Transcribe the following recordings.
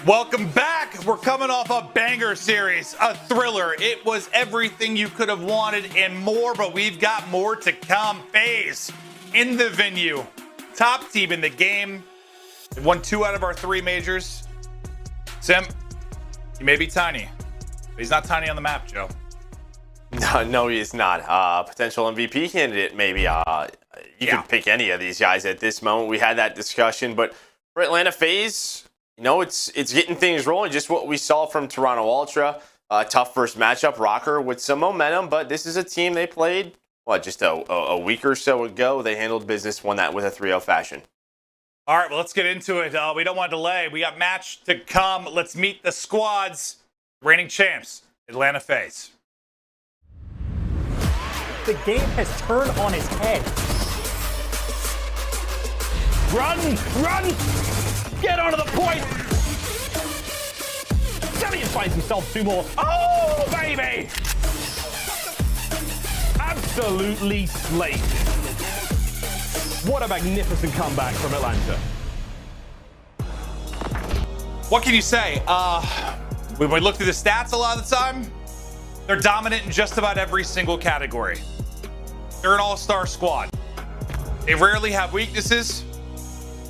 Welcome back. We're coming off a banger series, a thriller. It was everything you could have wanted and more, but we've got more to come. FaZe in the venue, top team in the game. They've won 2 out of our 3 majors. Simp, he may be tiny, but he's not tiny on the map, Joe. No, he's not. Potential MVP candidate, maybe. You can pick any of these guys at this moment. We had that discussion, but for Atlanta FaZe, you know, it's getting things rolling. Just what we saw from Toronto Ultra. Tough first matchup. Røkkr with some momentum, but this is a team they played, what, just a week or so ago. They handled business, won that with a 3-0 fashion. All right, well, let's get into it. We don't want to delay. We got match to come. Let's meet the squads. Reigning champs, Atlanta FaZe. The game has turned on its head. Run! Run! Get onto the point! Cellium finds himself 2 more. Oh, baby! Absolutely slayed. What a magnificent comeback from Atlanta. What can you say? When we look through the stats a lot of the time, they're dominant in just about every single category. They're an all-star squad. They rarely have weaknesses.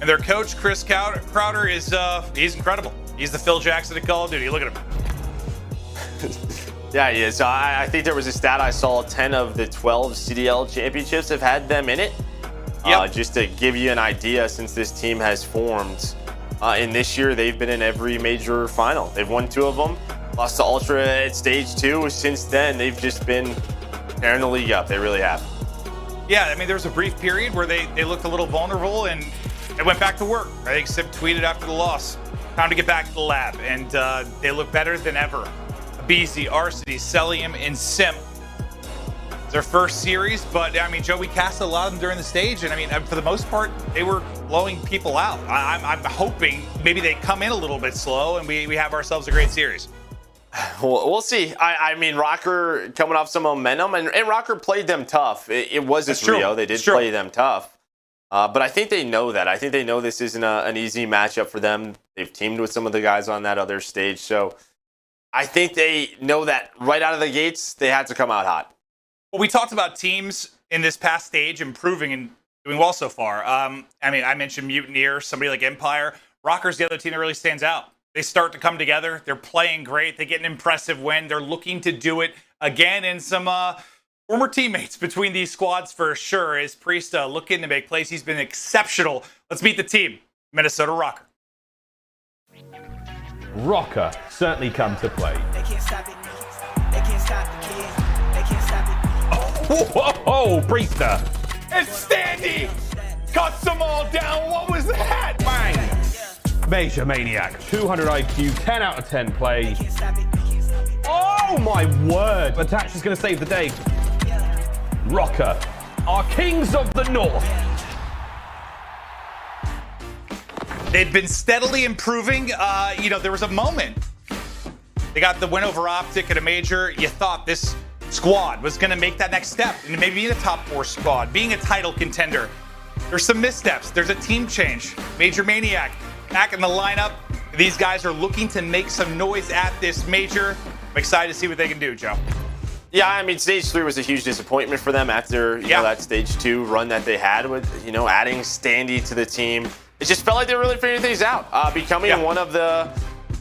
And their coach, Chris Crowder, is he's incredible. He's the Phil Jackson of Call of Duty. Look at him. Yeah, he is. I think there was a stat I saw, 10 of the 12 CDL championships have had them in it. Yep. Just to give you an idea, since this team has formed, in this year, they've been in every major final. They've won 2 of them, lost to Ultra at stage 2. Since then, they've just been tearing the league up. They really have. Yeah, I mean, there was a brief period where they looked a little vulnerable and they went back to work. I think Simp tweeted after the loss, time to get back to the lab, and they look better than ever. aBeZy, Arcitys, Cellium, and Simp. It's their first series, but I mean, Joe, we cast a lot of them during the stage, and I mean, for the most part, they were blowing people out. I'm hoping maybe they come in a little bit slow, and we have ourselves a great series. Well, we'll see. I mean, Røkkr coming off some momentum, and Røkkr played them tough. It was a trio. They did play them tough. But I think they know that. I think they know this isn't an easy matchup for them. They've teamed with some of the guys on that other stage. So I think they know that right out of the gates, they had to come out hot. Well, we talked about teams in this past stage improving and doing well so far. I mean, I mentioned Mutineer, somebody like Empire. Røkkr's the other team that really stands out. They start to come together. They're playing great. They get an impressive win. They're looking to do it again, and some former teammates between these squads for sure. Is Priestahh looking to make plays? He's been exceptional. Let's meet the team. Minnesota Røkkr. Røkkr certainly come to play. They can't stop it. They can't stop the kid. They can't stop it. Oh, Priestahh. And Standy cuts them all down. What was that? Bang. MajorManiak, 200 IQ, 10 out of 10 play. Oh my word. Attach is going to save the day. Røkkr, our kings of the north. They've been steadily improving. You know, there was a moment. They got the win over OpTic at a major. You thought this squad was going to make that next step and maybe be in a top 4 squad, being a title contender. There's some missteps. There's a team change. MajorManiak back in the lineup. These guys are looking to make some noise at this major. I'm excited to see what they can do, Joe. Yeah, I mean, stage 3 was a huge disappointment for them after you know, that stage 2 run that they had with, you know, adding Standy to the team. It just felt like they were really figuring things out, becoming one of the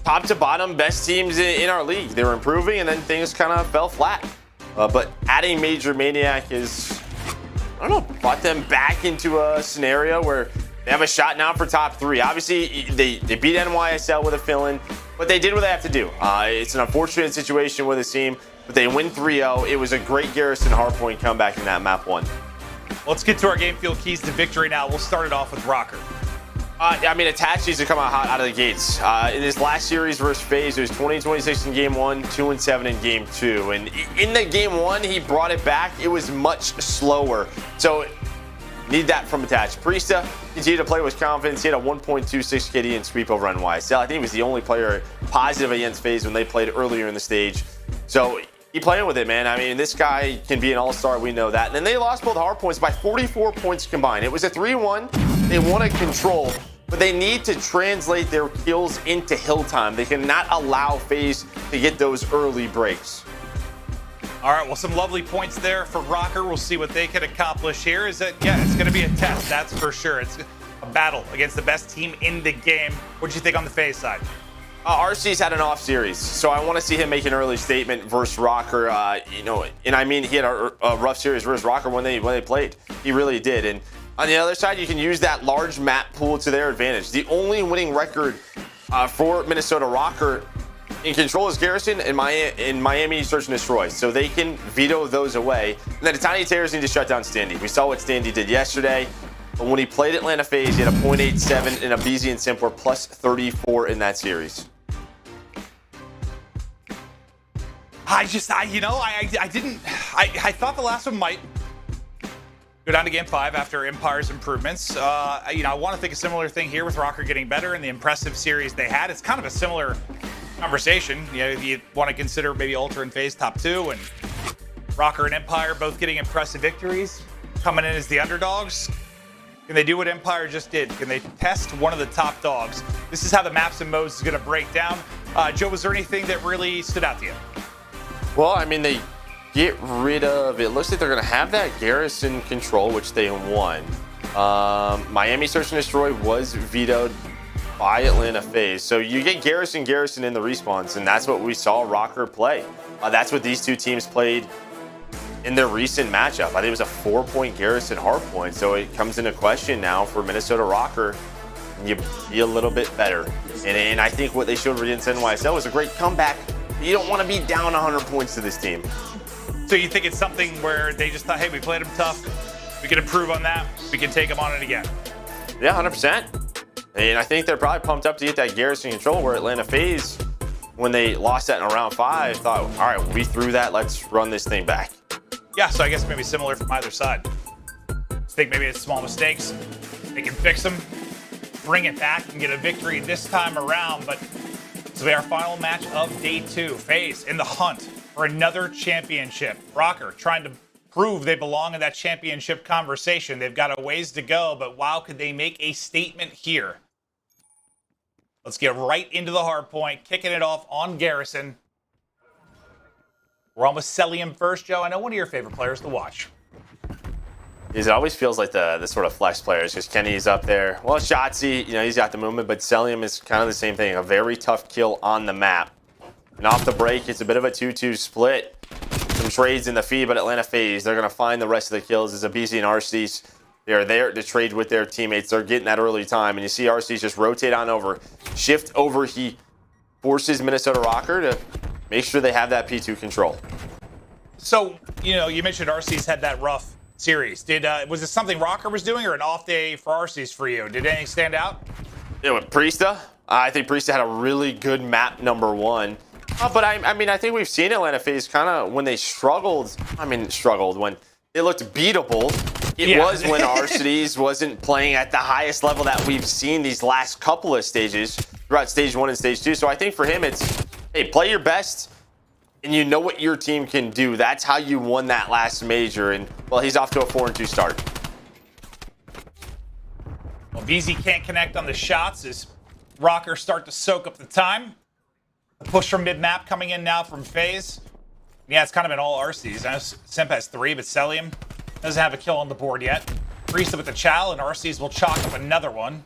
top to bottom best teams in our league. They were improving, and then things kind of fell flat. But adding MajorManiak is, I don't know, brought them back into a scenario where they have a shot now for top 3. Obviously, they beat NYSL with a fill-in, but they did what they have to do. It's an unfortunate situation with the team, but they win 3-0. It was a great Garrison hardpoint comeback in that map 1. Let's get to our game field keys to victory now. We'll start it off with Røkkr. I mean, Attach needs to come out hot out of the gates. In his last series versus FaZe, it was 20-26 in game 1, 2-7 in game 2. And in the game 1, he brought it back. It was much slower. So need that from Attach. Priestahh continued to play with confidence. He had a 1.26 KD and sweep over NYSL. I think he was the only player positive against FaZe when they played earlier in the stage. So keep playing with it, man. I mean, this guy can be an all-star. We know that. And then they lost both hard points by 44 points combined. It was a 3-1. They wanted control. but they need to translate their kills into hill time. They cannot allow FaZe to get those early breaks. All right, well, some lovely points there for Røkkr. We'll see what they can accomplish here. Is that, yeah, it's going to be a test, that's for sure. It's a battle against the best team in the game. What do you think on the FaZe side? RC's had an off series, so I want to see him make an early statement versus Røkkr. You know, and I mean, he had a rough series versus Røkkr when they played. He really did. And on the other side, you can use that large map pool to their advantage. The only winning record for Minnesota Røkkr in control is Garrison and Miami Search and Destroy, so they can veto those away. And then the Tiny Terrors need to shut down Standy. We saw what Standy did yesterday. But when he played Atlanta FaZe, he had a .87, and aBeZy and Simp were plus 34 in that series. I thought the last one might go down to game 5 after Empire's improvements. I want to think a similar thing here with Røkkr getting better and the impressive series they had. It's kind of a similar conversation. You know, you want to consider maybe Ultra and FaZe top 2, and Røkkr and Empire both getting impressive victories, coming in as the underdogs. Can they do what Empire just did? Can they test one of the top dogs? This is how the maps and modes is going to break down. Joe, was there anything that really stood out to you? Well, I mean, they get rid of, it looks like they're going to have that Garrison control, which they won. Miami Search and Destroy was vetoed by Atlanta FaZe. So you get Garrison in the respawns, and that's what we saw Røkkr play. That's what these two teams played in their recent matchup. I think it was a 4-point Garrison hardpoint, so it comes into question now for Minnesota Røkkr. You be a little bit better. And I think what they showed against NYSL was a great comeback. You don't want to be down 100 points to this team. So you think it's something where they just thought, hey, we played them tough, we can improve on that, we can take them on it again? Yeah, 100%. And I think they're probably pumped up to get that Garrison control, where Atlanta FaZe, when they lost that in round 5, thought, all right, we threw that, let's run this thing back. Yeah, so I guess maybe similar from either side. I think maybe it's small mistakes. They can fix them, bring it back, and get a victory this time around. But this will be our final match of day 2. FaZe in the hunt for another championship. Røkkr trying to prove they belong in that championship conversation. They've got a ways to go, but wow, could they make a statement here? Let's get right into the hard point, kicking it off on Garrison. We're on with Cellium first, Joe. I know one of your favorite players to watch. It always feels like the sort of flex players, because Kenny's up there. Well, Shotzzy, you know, he's got the movement, but Cellium is kind of the same thing. A very tough kill on the map. And off the break, it's a bit of a 2-2 split. Some trades in the feed, but Atlanta FaZe, they're going to find the rest of the kills as aBeZy and Arcitys. They're there to trade with their teammates. They're getting that early time. And you see Arcitys just rotate on over. Shift over. He forces Minnesota Røkkr to make sure they have that P2 control. So, you know, you mentioned Arcitys had that rough series. Was this something Røkkr was doing, or an off day for Arcitys for you? Did anything stand out? Yeah, with Priestahh, I think Priestahh had a really good map number 1. But I mean, I think we've seen Atlanta FaZe kind of when they struggled. When it looked beatable. It was when Arcitys wasn't playing at the highest level that we've seen these last couple of stages throughout stage 1 and stage 2. So I think for him, it's, hey, play your best, and you know what your team can do. That's how you won that last major. And well, he's off to a 4-2 start. Well, aBeZy can't connect on the shots as Røkkr start to soak up the time. The push from mid-map coming in now from FaZe. Yeah, it's kind of been all Arcitys. I know Simp has 3, but Cellium doesn't have a kill on the board yet. Priestahh with the chow, and Arcitys will chalk up another one.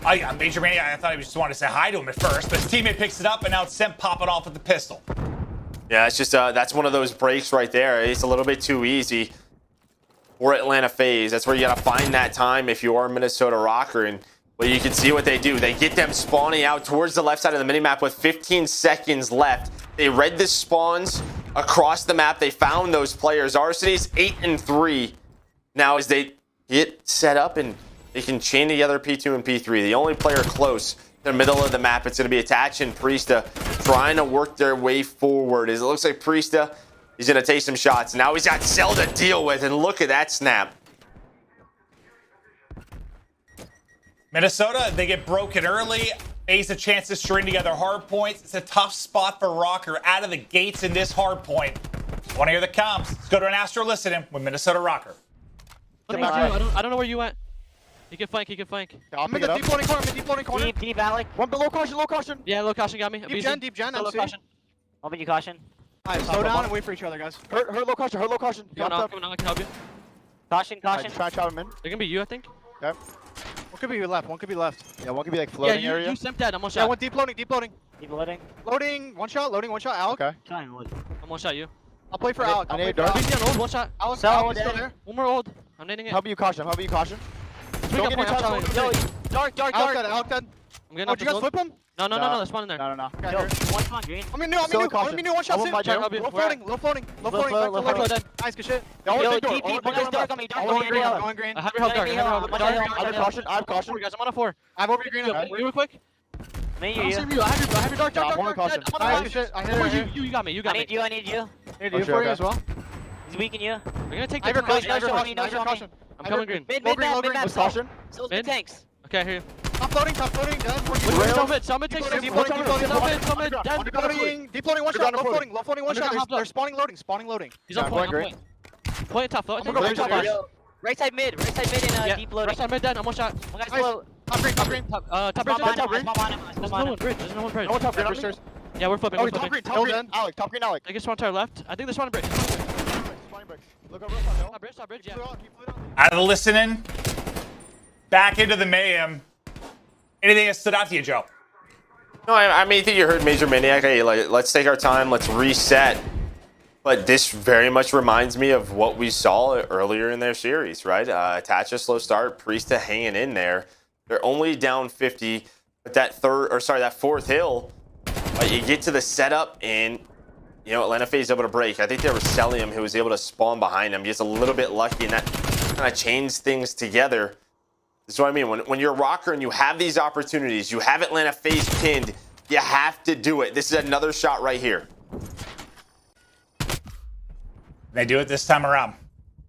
MajorManiak, I thought he just wanted to say hi to him at first, but his teammate picks it up, and now it's Simp popping off with the pistol. Yeah, it's just, that's one of those breaks right there. It's a little bit too easy for Atlanta FaZe. That's where you got to find that time if you are Minnesota Røkkr. And well, you can see what they do. They get them spawning out towards the left side of the minimap with 15 seconds left. They read the spawns across the map. They found those players. Arcitys 8-3 now as they get set up and they can chain together P2 and P3. The only player close to the middle of the map, it's going to be Attach and Priestahh trying to work their way forward. As it looks like Priestahh, he's going to take some shots. Now he's got Cell to deal with, and look at that snap. Minnesota, they get broken early. FaZe a chance to string together hard points. It's a tough spot for Røkkr out of the gates in this hard point. Want to hear the comms? Let's go to an Astro listening with Minnesota Røkkr. I don't know where you went. He can flank, he can flank. Yeah, I'm in the deep loading corner, I'm in deep loading corner. Deep, aLLeY. One below caution, low caution. Yeah, low caution got me. Deep gen, Still low MC. caution. Open you caution. Alright, slow down and wait for each other, guys. Hurt low caution, hurt low caution. Coming on, I can help you. Caution, caution. Try and chop him in. They're gonna be you, I think. Yep. One could be left, one could be left. Yeah, one could be like floating Yeah, area. you Simp dead. I'm one Yeah, shot. one deep loading, deep loading. Keep loading. Loading, one shot, Alec. Okay. Try and load. I'm one shot you. I'll play for I need- Alec. I I'll need play for dark. Alec. BC on old, one shot. Alec, So, Alec is still dead. there. One more old. I'm nading it. Help you caution. Swing Don't up get point, any I'm touch. telling you. Yo, dark. Alec dead, Alec dead. I'm getting Oh, up did you guys this flip him? No, they're spawning there. No. Okay, Yo, hurt. one spawn green. I'm in new, one shot. I want my Sim. jail. Low floating, low floating. Low flow, low flow. Nice, good shit. Yo, deep, one guy's dark on me, dark on me, Green, ABL. going green. I have your help, dark. I have your help. Dark, Dark, dark, dark, dark. dark. I have caution. Guys, I'm on a 4. I have over your green. Okay. Real quick. Me, I'll you. save you. I have your dark, Yeah, I'm dark, on dark. caution. I'm on a Nice, 5. good shit. I Where's hit you got me. You I got me. need you, I need you. Need you for you as well. He's weakening you. I'm gonna take I have the your caution. I have your no caution. show I have your me. caution. I'm coming green. Mid, Low mid, green, mid, low mid, green. mid, With caution. Those Mid? mid tanks. Okay, I hear you. Top loading, dead. Summit takes Deep it. loading, deep loading. Summit, dead. Deep loading, one shot. Low floating, one shot. Underground They're spawning loading. He's on point, on point. Point top float. I'm gonna go Top right flash. Right side mid and deep loading. Right side mid dead. I'm one shot. One guy's Nice. low. Top green. Top bridge. Small Top bridge. on him. There's no one bridge. There's no one bridge. No one top green. Roosters. Yeah, we're flipping. Oh, We're top flipping. green. Alec, top green, Alec. I guess one to our left. I think there's one on bridge. Look over on hill. Top bridge, yeah. Out of the listening, back into the mayhem. Anything that stood out to you, Joe? No, I mean, I think you heard MajorManiak. Hey, let's take our time. Let's reset. But this very much reminds me of what we saw earlier in their series, right? Attach a slow start, Priestahh hanging in there. They're only down 50, but that fourth hill, you get to the setup and, you know, Atlanta FaZe able to break. I think there was Cellium who was able to spawn behind him. Just a little bit lucky, and that kind of changed things together. That's what I mean. When you're a Røkkr and you have these opportunities, you have Atlanta FaZe pinned, you have to do it. This is another shot right here. They do it this time around.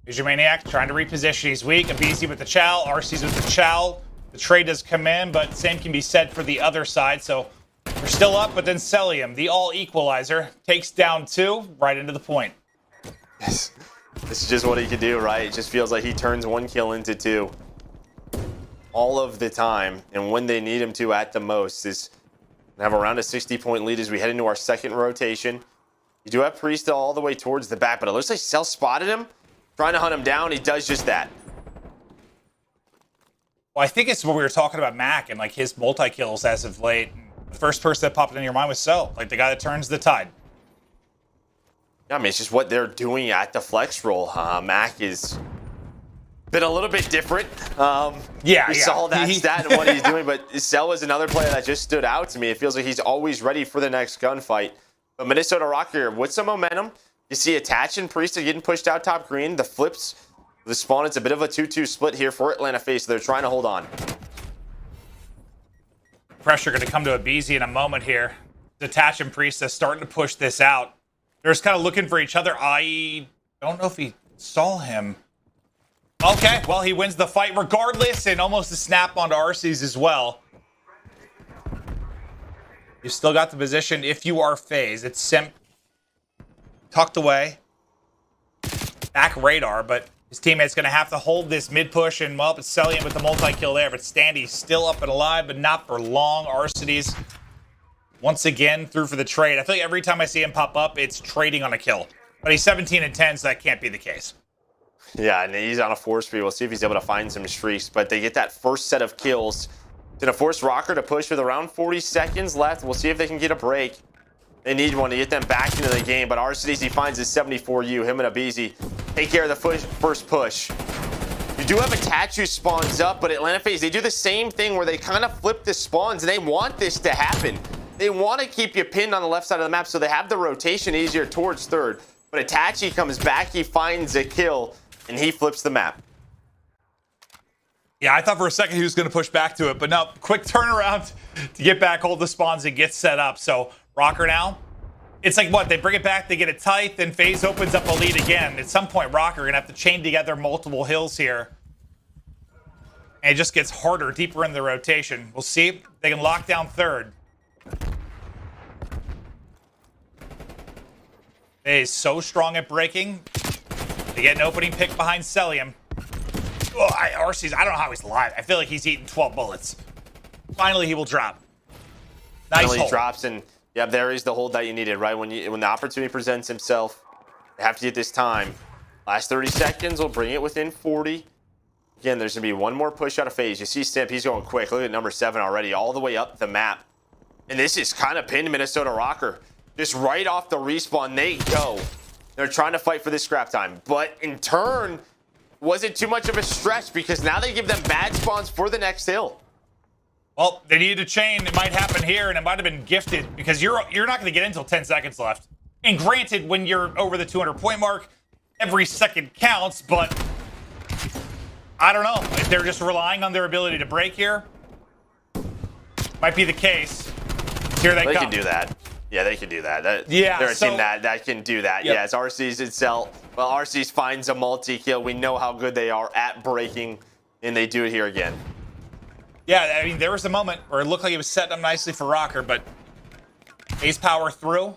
MajorManiak trying to reposition. He's weak. aBeZy with the chow. Arcitys with the chow. The trade does come in, but same can be said for the other side. So we're still up, but then Cellium, the all equalizer, takes down 2 right into the point. This is just what he can do, right? It just feels like he turns 1 kill into 2 all of the time, and when they need him to at the most is have around a 60-point lead as we head into our second rotation. You do have Priestahh all the way towards the back, but it looks like Cell spotted him, trying to hunt him down. He does just that. Well, I think it's what we were talking about Mack and like his multi-kills as of late. The first person that popped into your mind was Cell, like the guy that turns the tide. I mean, it's just what they're doing at the flex roll. Mack is been a little bit different. We saw that stat and what he's doing, but Cell was another player that just stood out to me. It feels like he's always ready for the next gunfight. But Minnesota Røkkr with some momentum. You see Attach and Priestahh getting pushed out top green. The flips, the spawn, it's a bit of a 2-2 split here for Atlanta FaZe. So they're trying to hold on. Pressure going to come to aBeZy in a moment here. Attach and Priestahh starting to push this out. They're just kind of looking for each other. I don't know if he saw him. Okay, well, he wins the fight regardless, and almost a snap onto Arcitys as well. You've still got the position if you are FaZe. It's Simp tucked away. Back radar, but his teammate's going to have to hold this mid push, and well, it's Cellium with the multi-kill there, but Standy's still up and alive, but not for long. Arcitys once again through for the trade. I feel like every time I see him pop up, it's trading on a kill. But he's 17 and 10, so that can't be the case. Yeah, and he's on a 4-speed. We'll see if he's able to find some streaks, but they get that first set of kills. It's going to force Røkkr to push with around 40 seconds left. We'll see if they can get a break. They need one to get them back into the game, but Arcitys, he finds his 74U. Him and aBeZy take care of the first push. You do have Attach who spawns up, but Atlanta FaZe, they do the same thing where they kind of flip the spawns, and they want this to happen. They want to keep you pinned on the left side of the map, so they have the rotation easier towards third. But Attach, he comes back, he finds a kill, and he flips the map. Yeah, I thought for a second he was going to push back to it, but no, quick turnaround to get back, hold the spawns, and get set up. So Røkkr now, it's like what? They bring it back, they get it tight, then FaZe opens up a lead again. At some point, Røkkr are going to have to chain together multiple hills here. And it just gets harder, deeper in the rotation. We'll see if they can lock down third. They is so strong at breaking. They get an opening pick behind Cellium. Arcitys, I don't know how he's alive. I feel like he's eaten 12 bullets. Finally, he will drop. Nice Finally hold. drops, and yeah, there is the hold that you needed, right? When the opportunity presents himself, you have to get this time. Last 30 seconds will bring it within 40. Again, there's going to be one more push out of FaZe. You see Simp, he's going quick. Look at number 7 already, all the way up the map. And this is kind of pinned Minnesota Røkkr. Just right off the respawn, they go. They're trying to fight for this scrap time. But in turn, was it too much of a stretch? Because now they give them bad spawns for the next hill. Well, they needed a chain. It might happen here, and it might have been gifted because you're not going to get in until 10 seconds left. And granted, when you're over the 200-point mark, every second counts, but I don't know. If they're just relying on their ability to break here, might be the case. Here they come. They can do that. Yeah, they can do that. Yeah, they're a team that can do that. Yep. Yeah, it's Arcitys itself. Well, Arcitys finds a multi-kill. We know how good they are at breaking, and they do it here again. Yeah, I mean, there was a moment where it looked like it was setting up nicely for Røkkr, but FaZe power through.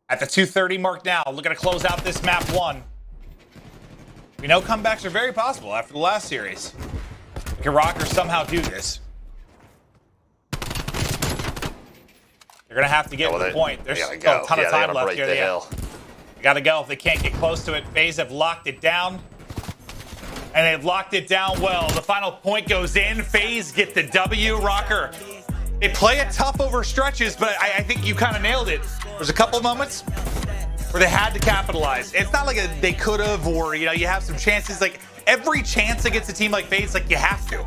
At the 2:30 mark now, looking to close out this map 1. We know comebacks are very possible after the last series. Can Røkkr somehow do this? They're going to have to get to the point. There's still a ton of time left here. They got to go if they can't get close to it. FaZe have locked it down. And they've locked it down well. The final point goes in. FaZe get the W. Røkkr, they play it tough over stretches, but I think you kind of nailed it. There's a couple moments where they had to capitalize. It's not like they could have, or you have some chances. Like every chance against a team like FaZe, like you have to.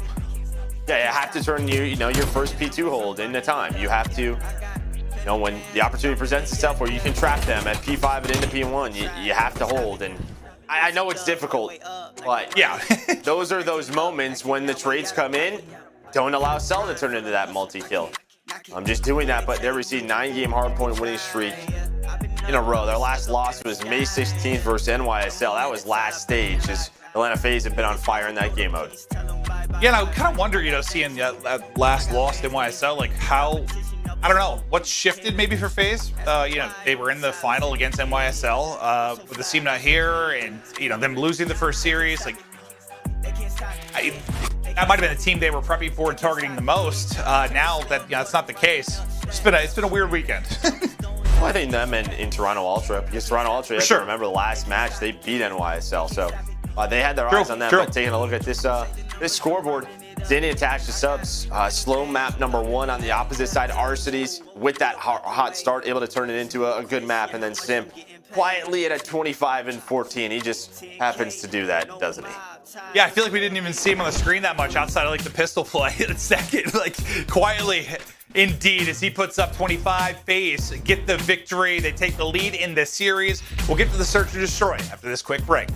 Yeah, you have to turn your first P2 hold into time. You have to, when the opportunity presents itself where you can trap them at P5 and into P1, you have to hold. And I know it's difficult, but yeah, those are those moments when the trades come in. Don't allow Cell to turn into that multi-kill. I'm just doing that, but they received 9-game hardpoint winning streak in a row. Their last loss was May 16th versus NYSL. That was last stage, as Atlanta FaZe have been on fire in that game mode. Yeah, and I kind of wonder, seeing that last loss to NYSL, like how, I don't know, what's shifted maybe for FaZe? They were in the final against NYSL with the team not here, and them losing the first series. Like, that might have been the team they were prepping for and targeting the most. Now that it's not the case, it's been a weird weekend. Well, I think them in Toronto Ultra, because Toronto Ultra, you have to remember the last match they beat NYSL, so they had their eyes on them. But taking a look at this scoreboard, Standy attached to subs. Slow map number 1 on the opposite side. Arcitys with that hot start, able to turn it into a good map, and then Simp quietly at a 25 and 14. He just happens to do that, doesn't he? Yeah, I feel like we didn't even see him on the screen that much outside of like the pistol play in a second. Like quietly, indeed, as he puts up 25. FaZe get the victory. They take the lead in this series. We'll get to the search and destroy after this quick break.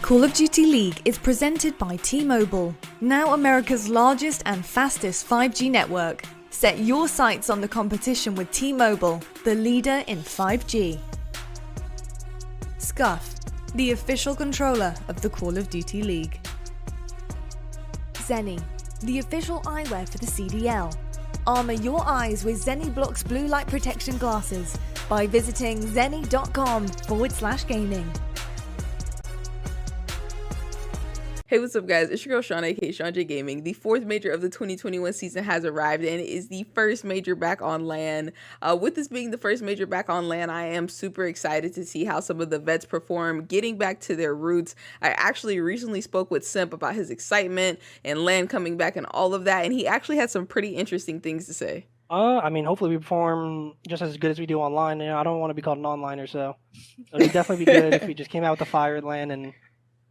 Call of Duty League is presented by T-Mobile, now America's largest and fastest 5G network. Set your sights on the competition with T-Mobile, the leader in 5G. Scuff, the official controller of the Call of Duty League. Seany, the official eyewear for the CDL. Armor your eyes with Seany Blocks blue light protection glasses by visiting seany.com/gaming. Hey, what's up, guys? It's your girl Sean, aka Sean J Gaming. The fourth major of the 2021 season has arrived, and it is the first major back on LAN. With this being the first major back on LAN, I am super excited to see how some of the vets perform, getting back to their roots. I actually recently spoke with Simp about his excitement and LAN coming back and all of that, and he actually had some pretty interesting things to say. I mean, hopefully we perform just as good as we do online. You know, I don't want to be called an onliner, so it would definitely be good if we just came out with the fire at LAN and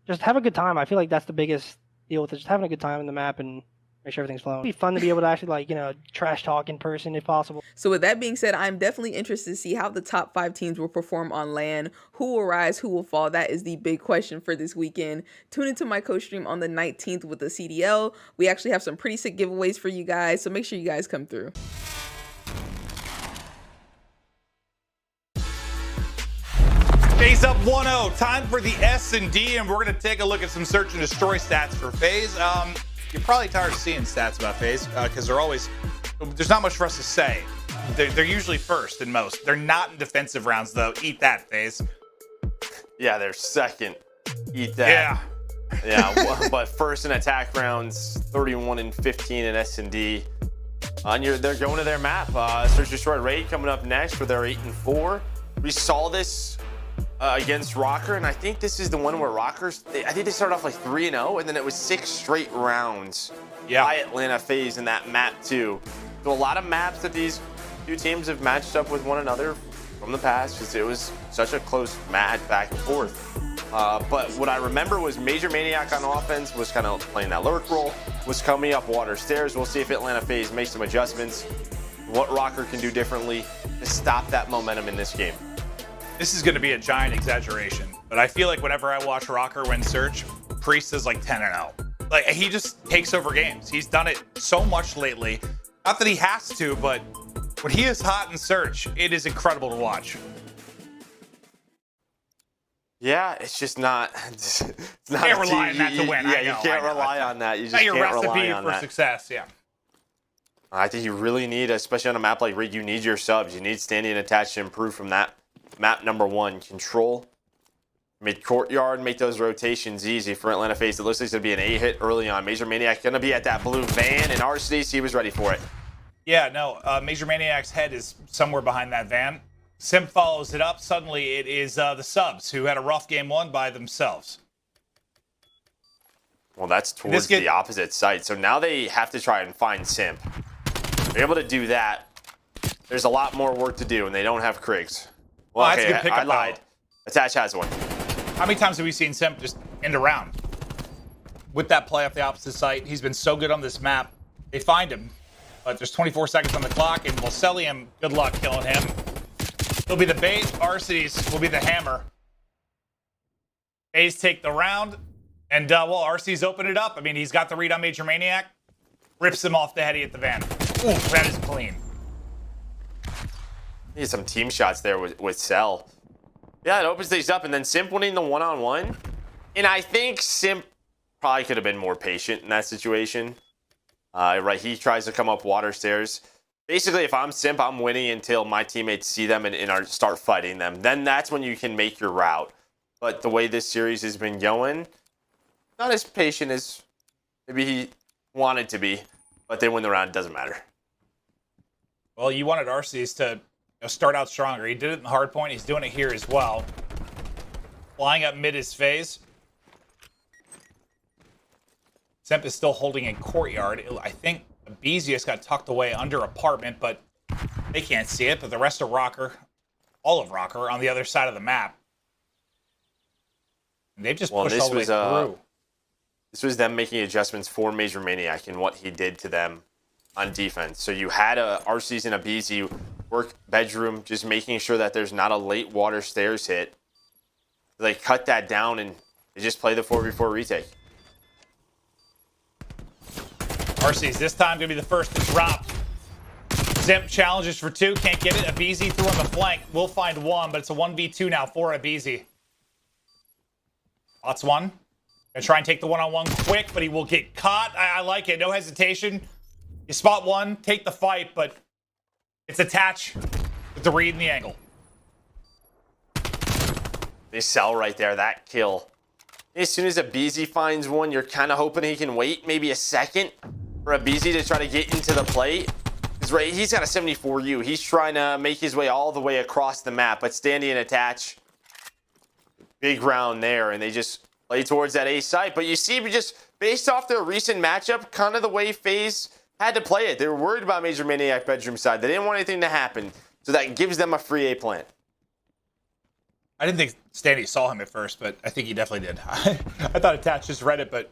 just have a good time. I feel like that's the biggest deal with it, just having a good time in the map and make sure everything's flowing. It'd be fun to be able to actually, like, you know, trash talk in person if possible. So with that being said, I'm definitely interested to see how the top 5 teams will perform on LAN. Who will rise, who will fall? That is the big question for this weekend. Tune into my co-stream on the 19th with the CDL. We actually have some pretty sick giveaways for you guys, so make sure you guys come through. FaZe up 1-0. Time for the S&D, and we're going to take a look at some search and destroy stats for FaZe. You're probably tired of seeing stats about FaZe because there's not much for us to say. They're usually first in most. They're not in defensive rounds, though. Eat that, FaZe. Yeah, they're second. Eat that. Yeah, but first in attack rounds, 31-15 in S&D. They're going to their map. Search Destroy Raid coming up next with their 8-4. We saw this against Røkkr, and I think this is the one where Røkkr, I think they started off like 3-0, and then it was 6 straight rounds by Atlanta FaZe in that map too. So a lot of maps that these two teams have matched up with one another from the past, because it was such a close match back and forth. But what I remember was MajorManiak on offense was kind of playing that lurk role, was coming up water stairs. We'll see if Atlanta FaZe makes some adjustments, what Røkkr can do differently to stop that momentum in this game. This is going to be a giant exaggeration, but I feel like whenever I watch Røkkr win search, Priestahh is like 10-0. Like, he just takes over games. He's done it so much lately. Not that he has to, but when he is hot in search, it is incredible to watch. Yeah, it's just not. It's not. You can't rely on that to win. Yeah, you can't rely on that. You just can't rely on that. Not your recipe for success. Yeah. I think you really need, especially on a map like Rig, you need your subs. You need Standy and Attach to improve from that. Map number 1, control mid-courtyard, make those rotations easy for Atlanta FaZe. It looks like it's going to be an A-hit early on. MajorManiak going to be at that blue van, and Arcitys, he was ready for it. Yeah, no, MajorManiak's head is somewhere behind that van. Simp follows it up. Suddenly it is the subs who had a rough game 1 by themselves. Well, that's towards the opposite side. So now they have to try and find Simp. They're able to do that. There's a lot more work to do, and they don't have Krigs. Well, that's a good pickup. I lied. Attach has one. How many times have we seen Simp just end around? With that play off the opposite site, he's been so good on this map. They find him, but there's 24 seconds on the clock, and we'll Cellium. Good luck killing him. He'll be the bait. Arcitys will be the hammer. FaZe take the round, and well, Arcitys open it up. I mean, he's got the read on MajorManiak. Rips him off the heady at the van. Ooh, that is clean. Need some team shots there with Cell. Yeah, it opens things up, and then Simp winning the one-on-one. And I think Simp probably could have been more patient in that situation. Right, he tries to come up water stairs. Basically, if I'm Simp, I'm winning until my teammates see them and start fighting them. Then that's when you can make your route. But the way this series has been going, not as patient as maybe he wanted to be. But they win the round, it doesn't matter. Well, you wanted Arcitys to start out stronger. He did it in the hard point. He's doing it here as well. Flying up mid is FaZe. Simp is still holding in courtyard. I think aBeZy just got tucked away under apartment, but they can't see it. But the rest of Røkkr, all of Røkkr, are on the other side of the map. And they've just pushed all the way through. This was them making adjustments for MajorManiak and what he did to them on defense. So you had Arcitys and aBeZy work bedroom, just making sure that there's not a late water stairs hit. They cut that down and They just play the 4v4 retake. Arcitys this time gonna be the first to drop. Simp challenges for 2, can't get it. aBeZy through on the flank. We'll find 1, but it's a 1v2 now for aBeZy. Lots 1. Gonna try and take the one-on-one quick, but he will get caught. I like it. No hesitation. You spot 1, take the fight, but it's attached with the read and the angle. They sell right there, that kill. As soon as aBeZy finds 1, you're kind of hoping he can wait maybe a second for aBeZy to try to get into the play. Right, he's got a 74U. He's trying to make his way all the way across the map, but Standy and attach. Big round there, and they just play towards that A site. But you see, just based off their recent matchup, kind of the way FaZe had to play it. They were worried about MajorManiak bedroom side. They didn't want anything to happen, so that gives them a free A plant. I didn't think Standy saw him at first, but I think he definitely did. I thought Attach just read it, but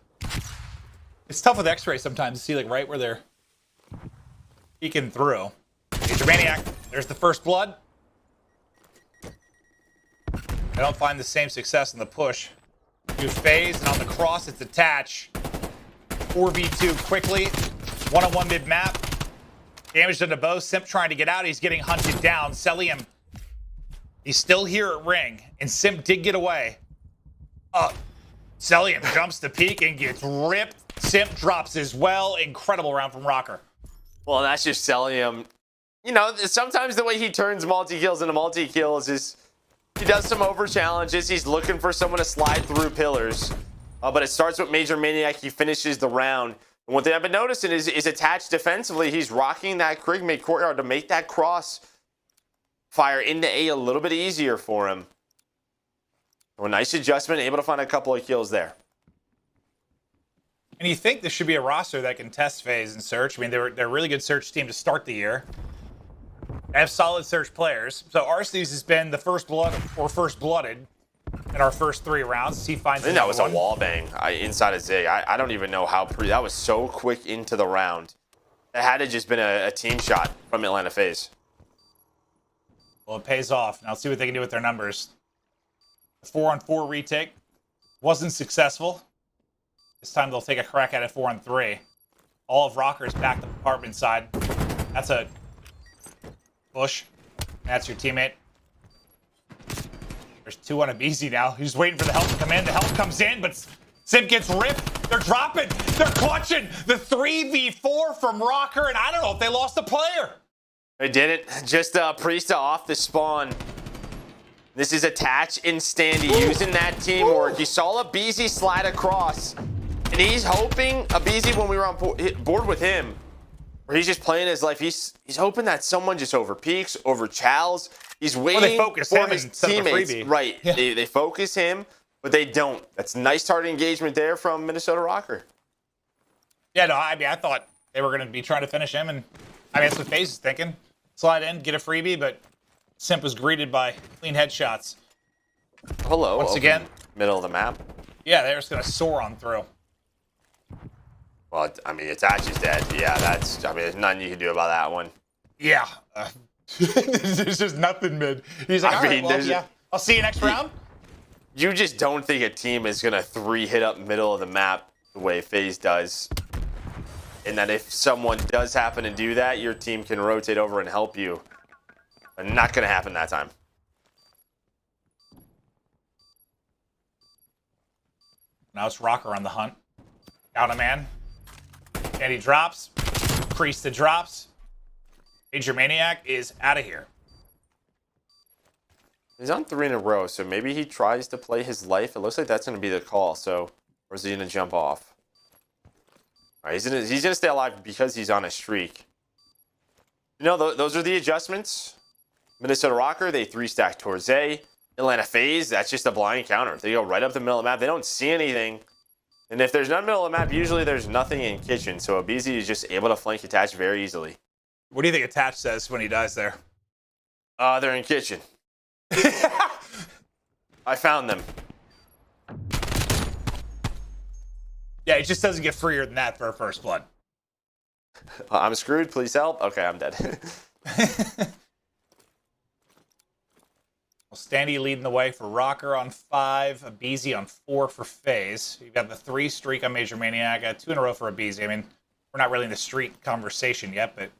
it's tough with X-ray sometimes to see like right where they're peeking through. MajorManiak, there's the first blood. I don't find the same success in the push. Do FaZe, and on the cross, it's Attach. 4v2 quickly. One-on-one mid-map. Damage done to both. Simp trying to get out. He's getting hunted down. Cellium, he's still here at ring, and Simp did get away. Cellium jumps the peak and gets ripped. Simp drops as well. Incredible round from Røkkr. Well, that's just Cellium. You know, sometimes the way he turns multi-kills into multi-kills is he does some over challenges. He's looking for someone to slide through pillars. But it starts with MajorManiak. He finishes the round. And one thing I've been noticing is attached defensively. He's rocking that Krig mid courtyard to make that cross fire into A a little bit easier for him. Well, nice adjustment. Able to find a couple of kills there. And you think this should be a roster that can test FaZe and search. I mean, they're a really good search team to start the year. They have solid search players. So Arcitys has been the first blood or first blooded in our first 3 rounds. He finds I think that was a wall bang inside of Zig. I don't even know how that was so quick into the round. It had to just been a team shot from Atlanta FaZe. Well, it pays off. Now let's see what they can do with their numbers. 4-on-4 retake wasn't successful. This time they'll take a crack at it 4-on-3. All of Røkkr's back the apartment side. That's a push. That's your teammate. There's 2 on aBeZy now. He's waiting for the help to come in. The help comes in, but Simp gets ripped. They're dropping. They're clutching. The 3v4 from Røkkr, and I don't know if they lost a player. They did it. Just Priestahh off the spawn. This is Attach and Standy using that teamwork. You saw aBeZy slide across, and he's hoping aBeZy, when we were on board with him, where he's just playing his life, he's hoping that someone just over peaks, over chows. He's waiting for his teammates. Right. Yeah. They focus him, but they don't. That's nice target engagement there from Minnesota Røkkr. Yeah, no, I mean, I thought they were going to be trying to finish him, and I mean, that's what FaZe is thinking. Slide in, get a freebie, but Simp was greeted by clean headshots. Hello. Once again. Middle of the map. Yeah, they're just going to soar on through. Well, I mean, Attach is dead. Yeah, I mean, there's nothing you can do about that one. Yeah. There's just nothing mid. He's like, all right, well, yeah, I'll see you next round. You just don't think a team is going to 3-hit up middle of the map the way FaZe does. And that if someone does happen to do that, your team can rotate over and help you. But not going to happen that time. Now it's Røkkr on the hunt. Down a man. And he drops. Priestahh drops. MajorManiak is out of here. He's on 3 in a row, so maybe he tries to play his life. It looks like that's going to be the call. So, or is he going to jump off? All right, he's going to stay alive because he's on a streak. You know, those are the adjustments. Minnesota Røkkr, they 3-stack towards A. Atlanta FaZe, that's just a blind counter. They go right up the middle of the map. They don't see anything. And if there's none middle of the map, usually there's nothing in kitchen. So aBeZy is just able to flank Attach very easily. What do you think Attach says when he dies there? They're in kitchen. I found them. Yeah, it just doesn't get freer than that for a first blood. I'm screwed. Please help. Okay, I'm dead. Well, Standy leading the way for Røkkr on 5, aBeZy on 4 for FaZe. You've got the 3 streak on MajorManiak, 2 in a row for aBeZy. I mean, we're not really in the streak conversation yet, but a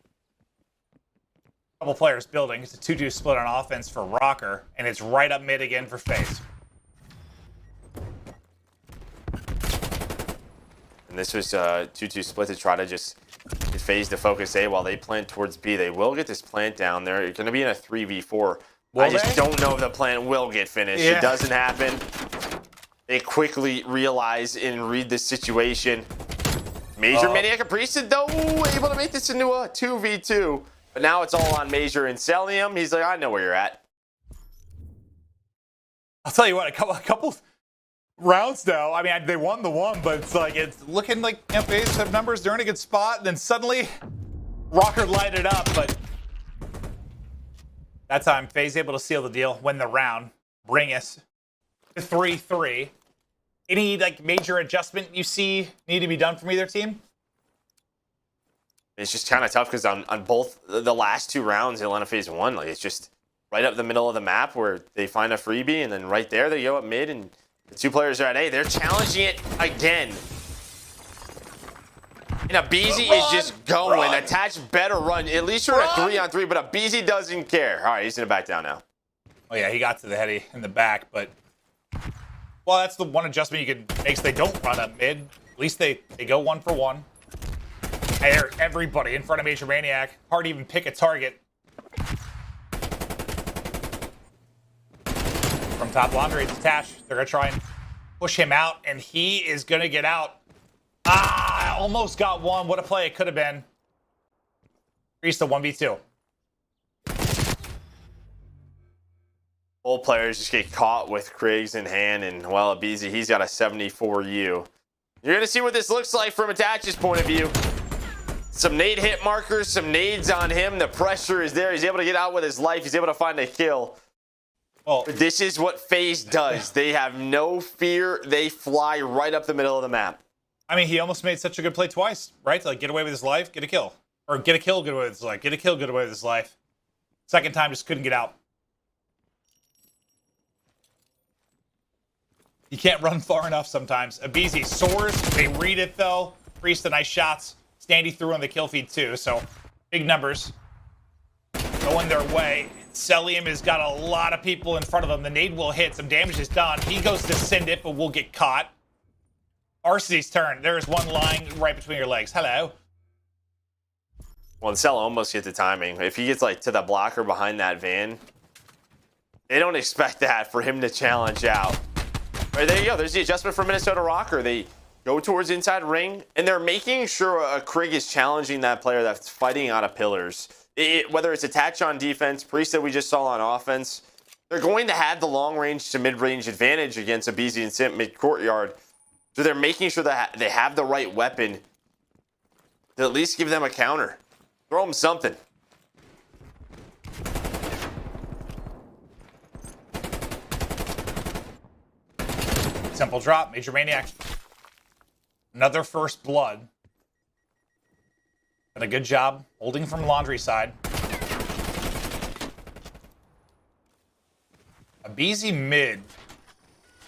couple players building. It's a 2-2 split on offense for Røkkr, and it's right up mid again for FaZe. And this was a 2-2 split to try to just get FaZe to focus A while they plant towards B. They will get this plant down there. You're going to be in a 3v4. I just don't know if the plant will get finished. It doesn't happen. They quickly realize and read the situation. MajorManiak and Priestahh, though, able to make this into a 2v2. But now it's all on Major and Cellium. He's like, I know where you're at. I'll tell you what, a couple rounds now. I mean, they won the one, but it's like it's looking like FaZe have numbers. They're in a good spot, and then suddenly Røkkr lighted it up. But that time, FaZe able to seal the deal, win the round, bring us to 3-3. Any like major adjustment you see need to be done from either team? It's just kind of tough because on both the last 2 rounds, Atlanta FaZe won. Like it's just right up the middle of the map where they find a freebie, and then right there they go up mid, and the 2 players are at A. They're challenging it again. And aBeZy is just going. Attach better run. At least you're in a 3-on-3, but aBeZy doesn't care. All right, he's gonna back down now. Oh yeah, he got to the heady in the back, but well, that's the one adjustment you could make so they don't run up mid. At least they go 1 for 1. They're everybody in front of MajorManiak. Hard to even pick a target. From top laundry, it's attached. They're gonna try and push him out, and he is gonna get out. Ah, almost got one. What a play it could have been. Priestahh 1v2. Both players just get caught with Krigs in hand, and well, aBeZy, he's got a 74U. You're gonna see what this looks like from Attach's point of view. Some nade hit markers, some nades on him. The pressure is there. He's able to get out with his life. He's able to find a kill. Well, this is what FaZe does. They have no fear. They fly right up the middle of the map. I mean, he almost made such a good play twice, right? To like get away with his life, get a kill. Or get a kill, get away with his life. Get a kill, get away with his life. Second time, just couldn't get out. You can't run far enough sometimes. aBeZy soars. They read it, though. Priestahh, nice shots. Standy through on the kill feed, too. So, big numbers going their way. Cellium has got a lot of people in front of him. The nade will hit. Some damage is done. He goes to send it, but will get caught. Arcity's turn. There's one lying right between your legs. Hello. Well, Cell almost hit the timing. If he gets like to the blocker behind that van, they don't expect that for him to challenge out. Right, there you go. There's the adjustment for Minnesota Røkkr. They go towards inside ring, and they're making sure a Krig is challenging that player that's fighting out of pillars. Whether it's attach on defense, Priestahh we just saw on offense, they're going to have the long range to mid range advantage against aBeZy and Simp mid courtyard. So they're making sure that they have the right weapon to at least give them a counter. Throw them something. Simple drop. MajorManiak. Another first blood. Done a good job holding from laundry side. aBeZy mid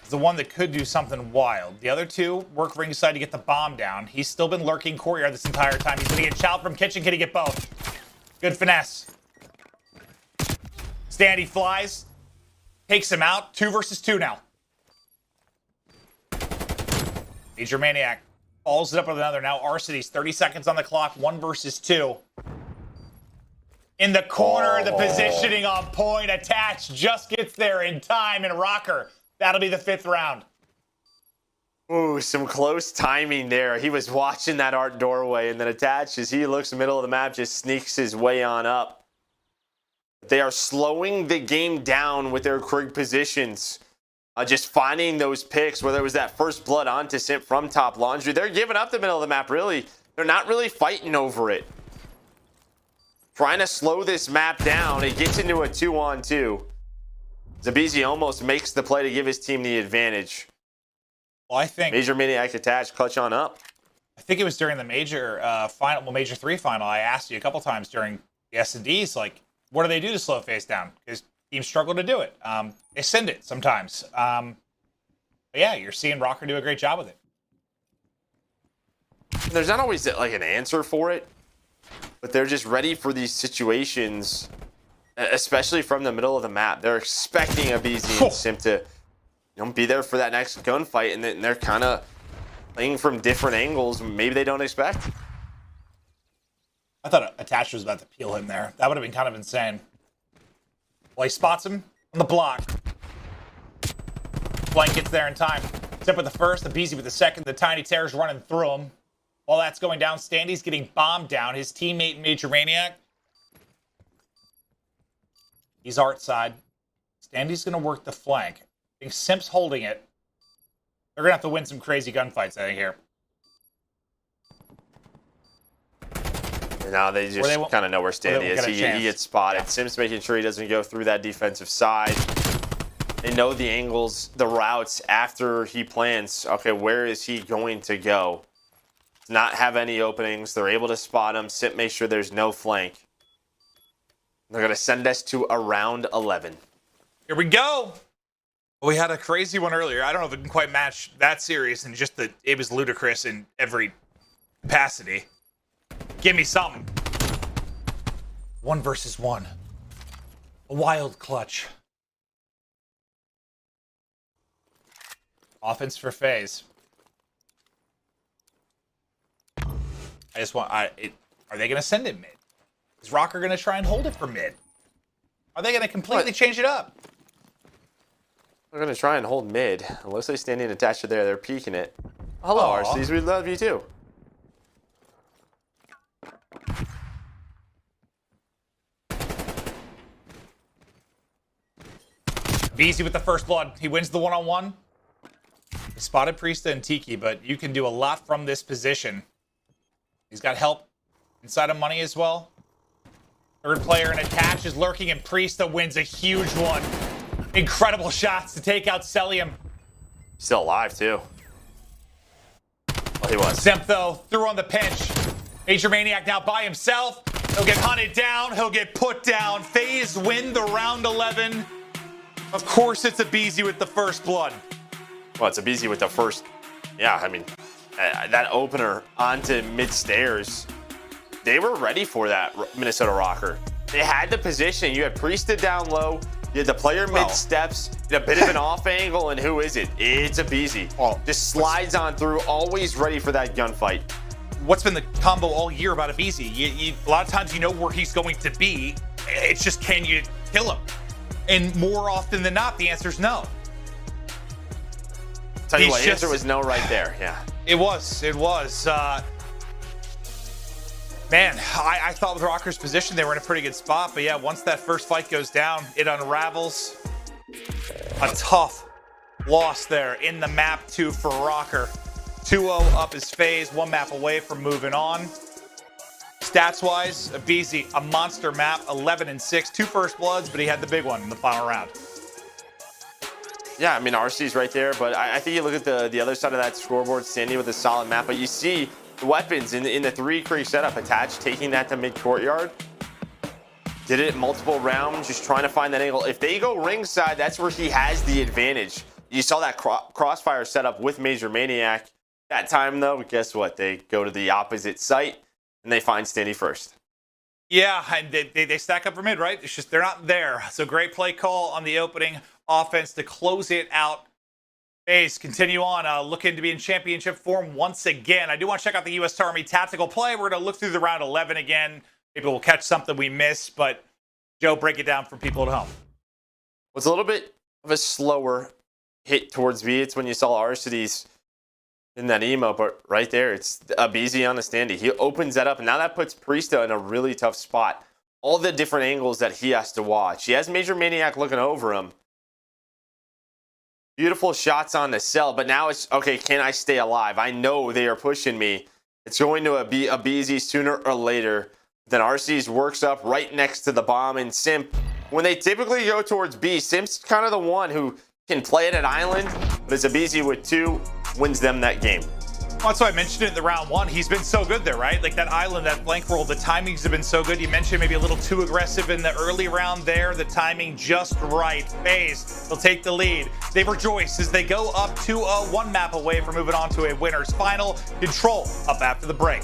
is the one that could do something wild. The other two work ringside to get the bomb down. He's still been lurking courtyard this entire time. He's going to get chopped from kitchen. Can he get both? Good finesse. Standy flies. Takes him out. 2 versus 2 now. MajorManiak follows it up with another. Now Arcitys, 30 seconds on the clock. 1 versus 2. In the corner, the positioning on point. Attach just gets there in time. And Røkkr, that'll be the 5th round. Ooh, some close timing there. He was watching that art doorway, and then Attach, as he looks middle of the map, just sneaks his way on up. They are slowing the game down with their Krig positions. Just finding those picks, whether it was that first blood onto Simp from top laundry. They're giving up the middle of the map, really. They're not really fighting over it. Trying to slow this map down. It gets into a 2-on-2. aBeZy almost makes the play to give his team the advantage. Well, I think MajorManiak Attach, clutch on up. I think it was during the major final, well, Major 3 final. I asked you a couple times during the S&Ds, like, what do they do to slow FaZe down? Because teams struggle to do it. They send it sometimes. But yeah, you're seeing Røkkr do a great job with it. There's not always like an answer for it, but they're just ready for these situations, especially from the middle of the map. They're expecting aBeZy and Simp to be there for that next gunfight, and then they're kind of playing from different angles maybe they don't expect. I thought Attach was about to peel him there. That would have been kind of insane. Well, he spots him on the block. Flank gets there in time. Simp with the first, aBeZy with the second. The Tiny Terror's running through him. While that's going down, Standy's getting bombed down. His teammate, MajorManiak, he's art side. Standy's going to work the flank. I think Simp's holding it. They're going to have to win some crazy gunfights, I think, here. And now they just kind of know where Standy is. He gets spotted. Yeah. Simp's making sure he doesn't go through that defensive side. They know the angles, the routes after he plants. Okay, where is he going to go? Not have any openings. They're able to spot him. Simp makes sure there's no flank. They're going to send us to around 11. Here we go. We had a crazy one earlier. I don't know if it can quite match that series, and just that it was ludicrous in every capacity. Give me something. 1 versus 1. A wild clutch. Offense for FaZe. I just want. Are they going to send it mid? Is Røkkr going to try and hold it for mid? Are they going to completely change it up? They're going to try and hold mid. Unless they're standing attached to there, they're peeking it. Hello, Arcitys. We love you too. aBeZy with the first blood. He wins the one-on-one. He spotted Priestahh and Tiki, but you can do a lot from this position. He's got help inside of money as well. Third player in Attach is lurking, and Priestahh wins a huge one. Incredible shots to take out Cellium. Still alive, too. Well, he was. Simp, though, threw on the pinch. MajorManiak now by himself. He'll get hunted down. He'll get put down. FaZe win the round 11. Of course, it's aBeZy with the first blood. Well, it's aBeZy with the first. Yeah, I mean, that opener onto mid-stairs, they were ready for that, Minnesota Røkkr. They had the position. You had Priestahh down low. You had the player mid-steps, a bit of an off angle, and who is it? It's aBeZy. Just slides on through, always ready for that gunfight. What's been the combo all year about aBeZy? A lot of times you know where he's going to be. It's just, can you kill him? And more often than not, the answer is no. Tell you what, the answer was no right there. Yeah. It was. Man, I thought with Røkkr's position, they were in a pretty good spot. But yeah, once that first fight goes down, it unravels. A tough loss there in the map 2 for Røkkr. 2-0 up his FaZe, 1 map away from moving on. Stats-wise, aBeZy, a monster map, 11-6, 2 first bloods, but he had the big one in the final round. Yeah, I mean, RC's right there, but I think you look at the other side of that scoreboard, Standy with a solid map, but you see the weapons in the 3 creek setup attached, taking that to mid-courtyard. Did it multiple rounds, just trying to find that angle. If they go ringside, that's where he has the advantage. You saw that crossfire setup with MajorManiak. That time, though, guess what? They go to the opposite site, and they find Standy first. Yeah, and they stack up for mid, right? It's just they're not there. So great play call on the opening offense to close it out. FaZe continue on, looking to be in championship form once again. I do want to check out the U.S. Army tactical play. We're going to look through the round 11 again. Maybe we'll catch something we missed, but Joe, break it down for people at home. Well, it's a little bit of a slower hit towards B. It's when you saw Arcitys in that emo, but right there, it's aBeZy on the Standy. He opens that up, and now that puts Priestahh in a really tough spot. All the different angles that he has to watch. He has MajorManiak looking over him. Beautiful shots on the cell, but now it's, okay, can I stay alive? I know they are pushing me. It's going to be aBeZy sooner or later. Then Arcitys works up right next to the bomb, and Simp, when they typically go towards B, Simp's kind of the one who can play it at Island, but it's aBeZy with 2, wins them that game. That's why I mentioned it in the round one. He's been so good there, right? Like that island, that flank roll, the timings have been so good. You mentioned maybe a little too aggressive in the early round there. The timing just right. FaZe will take the lead. They rejoice as they go up to a 1 map away from moving on to a winner's final. Control up after the break.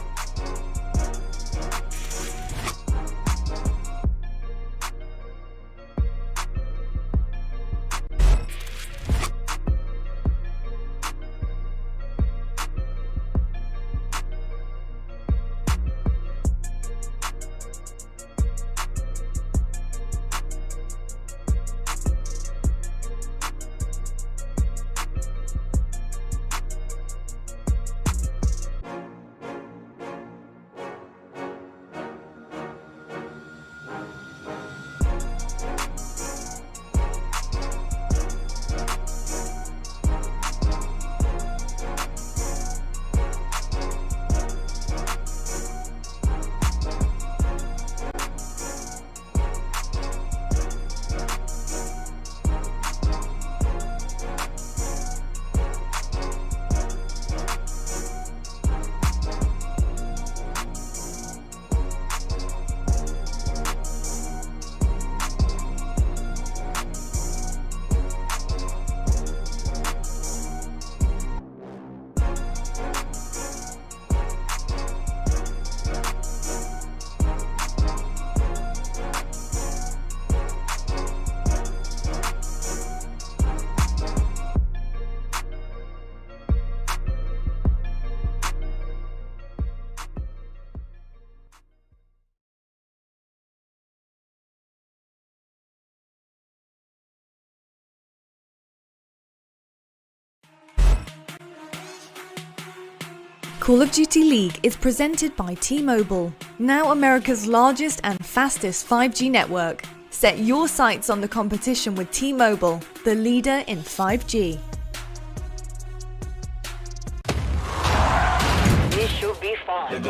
Call of Duty League is presented by T-Mobile, now America's largest and fastest 5G network. Set your sights on the competition with T-Mobile, the leader in 5G. This should be fun.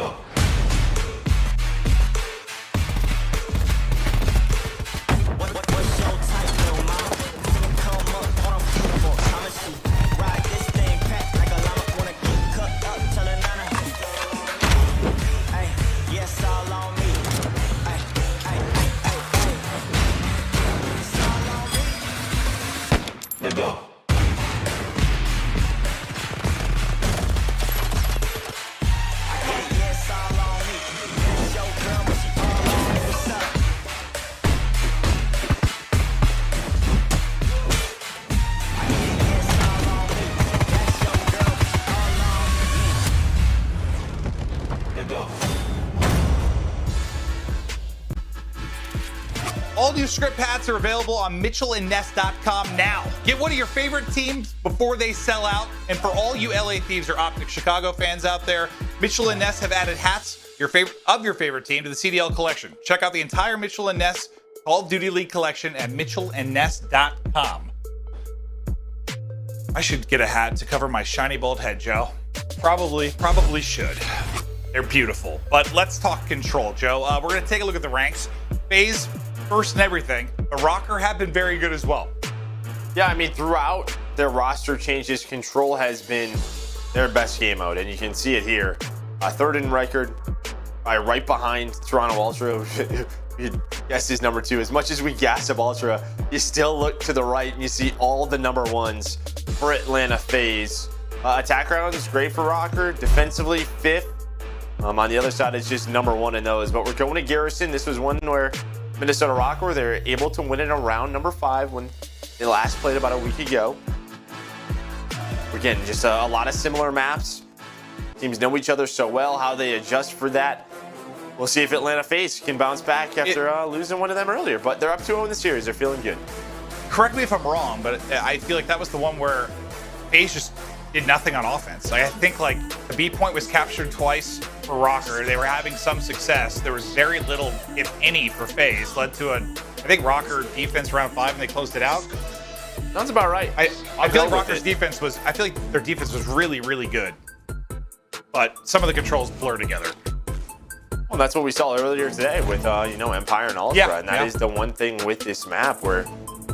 All new script pads are available on MitchellandNess.com now. Get one of your favorite teams before they sell out. And for all you LA Thieves or OpTic Chicago fans out there, Mitchell & Ness have added hats your favorite team to the CDL collection. Check out the entire Mitchell & Ness Call of Duty League collection at MitchellandNess.com. I should get a hat to cover my shiny bald head, Joe. Probably should. They're beautiful. But let's talk control, Joe. We're going to take a look at the ranks. FaZe, first and everything. The Røkkr have been very good as well. Yeah, I mean, throughout their roster changes, control has been their best game mode, and you can see it here. Third in record, right behind Toronto Ultra. You guess is number 2. As much as we gas up Ultra, you still look to the right and you see all the number 1s for Atlanta FaZe. Attack rounds, great for Røkkr. Defensively, 5th. On the other side, it's just number 1 in those. But we're going to Garrison. This was one where Minnesota Røkkr, they were able to win it around number 5 when they last played about a week ago. Again, just a lot of similar maps. Teams know each other so well, how they adjust for that. We'll see if Atlanta FaZe can bounce back after losing one of them earlier. But they're up 2-0 in the series. They're feeling good. Correct me if I'm wrong, but I feel like that was the one where FaZe just did nothing on offense. Like, I think like the B point was captured twice for Røkkr. They were having some success. There was very little, if any, for FaZe. Led to I think Røkkr defense round 5 and they closed it out. Sounds about right. I feel like Rocker's defense was, I feel like their defense was really, really good. But some of the controls blur together. Well, that's what we saw earlier today with, Empire and Ultra. Yeah, and that is the one thing with this map where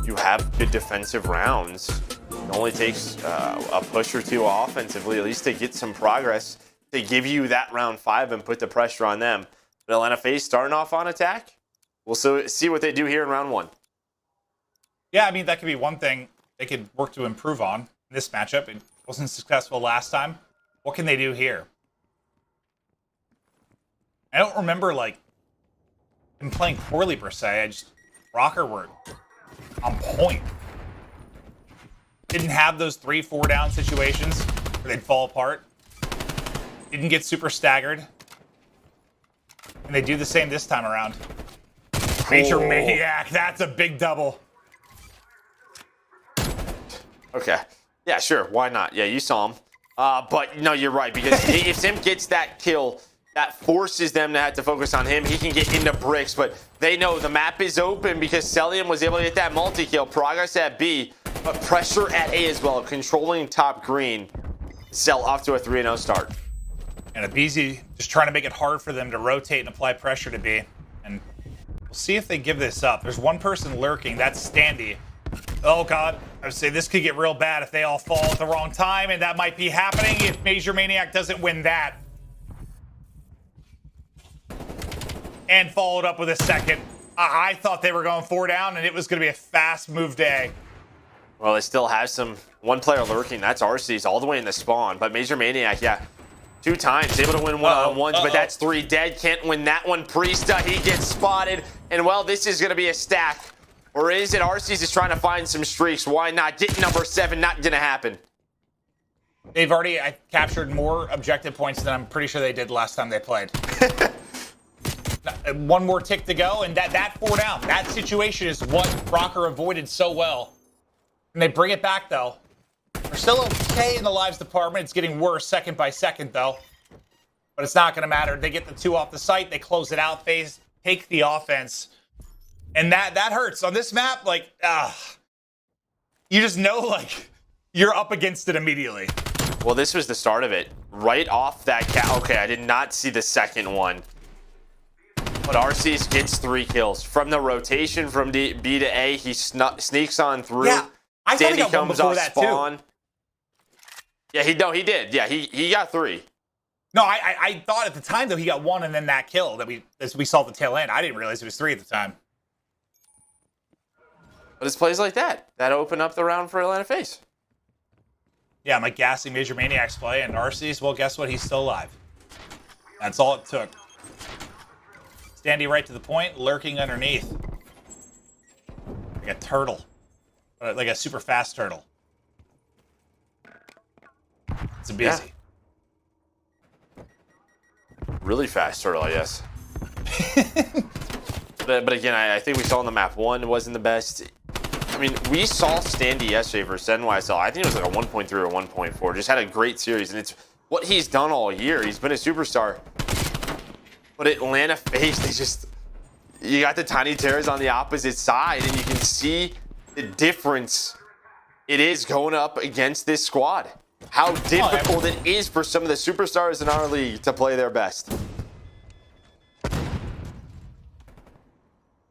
you have good defensive rounds. only takes a push or two offensively, at least to get some progress, to give you that round 5 and put the pressure on them. But Atlanta FaZe starting off on attack. We'll see what they do here in round 1. Yeah, I mean, that could be one thing they could work to improve on in this matchup. It wasn't successful last time. What can they do here? I don't remember, like, them playing poorly per se. Røkkr were on point. Didn't have those 3-4 down situations where they'd fall apart. Didn't get super staggered. And they do the same this time around. MajorManiak, that's a big double. Okay. Yeah, sure. Why not? Yeah, you saw him. But no, you're right, because if Simp gets that kill, that forces them to have to focus on him. He can get into bricks, but they know the map is open because Cellium was able to get that multi-kill. Progress at B, but pressure at A as well, controlling top green. Cell off to a 3-0 start. And aBeZy just trying to make it hard for them to rotate and apply pressure to B. And we'll see if they give this up. There's one person lurking, that's Standy. Oh god, I would say this could get real bad if they all fall at the wrong time, and that might be happening if MajorManiak doesn't win that. And followed up with a second. I thought they were going 4 down, and it was going to be a fast move day. Well, they still have one player lurking. That's Arcitys all the way in the spawn. But MajorManiak, yeah, 2 times able to win one-on-ones, but that's 3 dead. Can't win that one. Priestahh, he gets spotted. And well, this is going to be a stack. Or is it Arcitys is trying to find some streaks? Why not? Get number 7, not going to happen. They've already captured more objective points than I'm pretty sure they did last time they played. One more tick to go, and that 4 down. That situation is what Røkkr avoided so well. And they bring it back, though. They're still okay in the lives department. It's getting worse second by second, though. But it's not going to matter. They get the 2 off the site. They close it out. FaZe take the offense. And that hurts. On this map, like, you just know, like, you're up against it immediately. Well, this was the start of it. Right off that okay, I did not see the second one. But Arcitys gets 3 kills. From the rotation from B to A, he sneaks on through. Yeah, I thought he got one before that, spawn. Too. Yeah, he did. Yeah, he got 3. No, I thought at the time, though, he got 1 and then that kill that we saw at the tail end. I didn't realize it was 3 at the time. But it's plays like that open up the round for Atlanta FaZe. Yeah, I'm like gassing MajorManiak's play, and Arcitys, well, guess what? He's still alive. That's all it took. Standy right to the point, lurking underneath. Like a turtle. Like a super fast turtle. It's aBeZy. Yeah. Really fast turtle, I guess. but again, I think we saw on the map 1 wasn't the best. I mean, we saw Standy yesterday versus NYSL. I think it was like a 1.3 or 1.4. Just had a great series, and it's what he's done all year. He's been a superstar. But Atlanta FaZe, you got the tiny terrors on the opposite side, and you can see the difference it is going up against this squad. How difficult it is for some of the superstars in our league to play their best.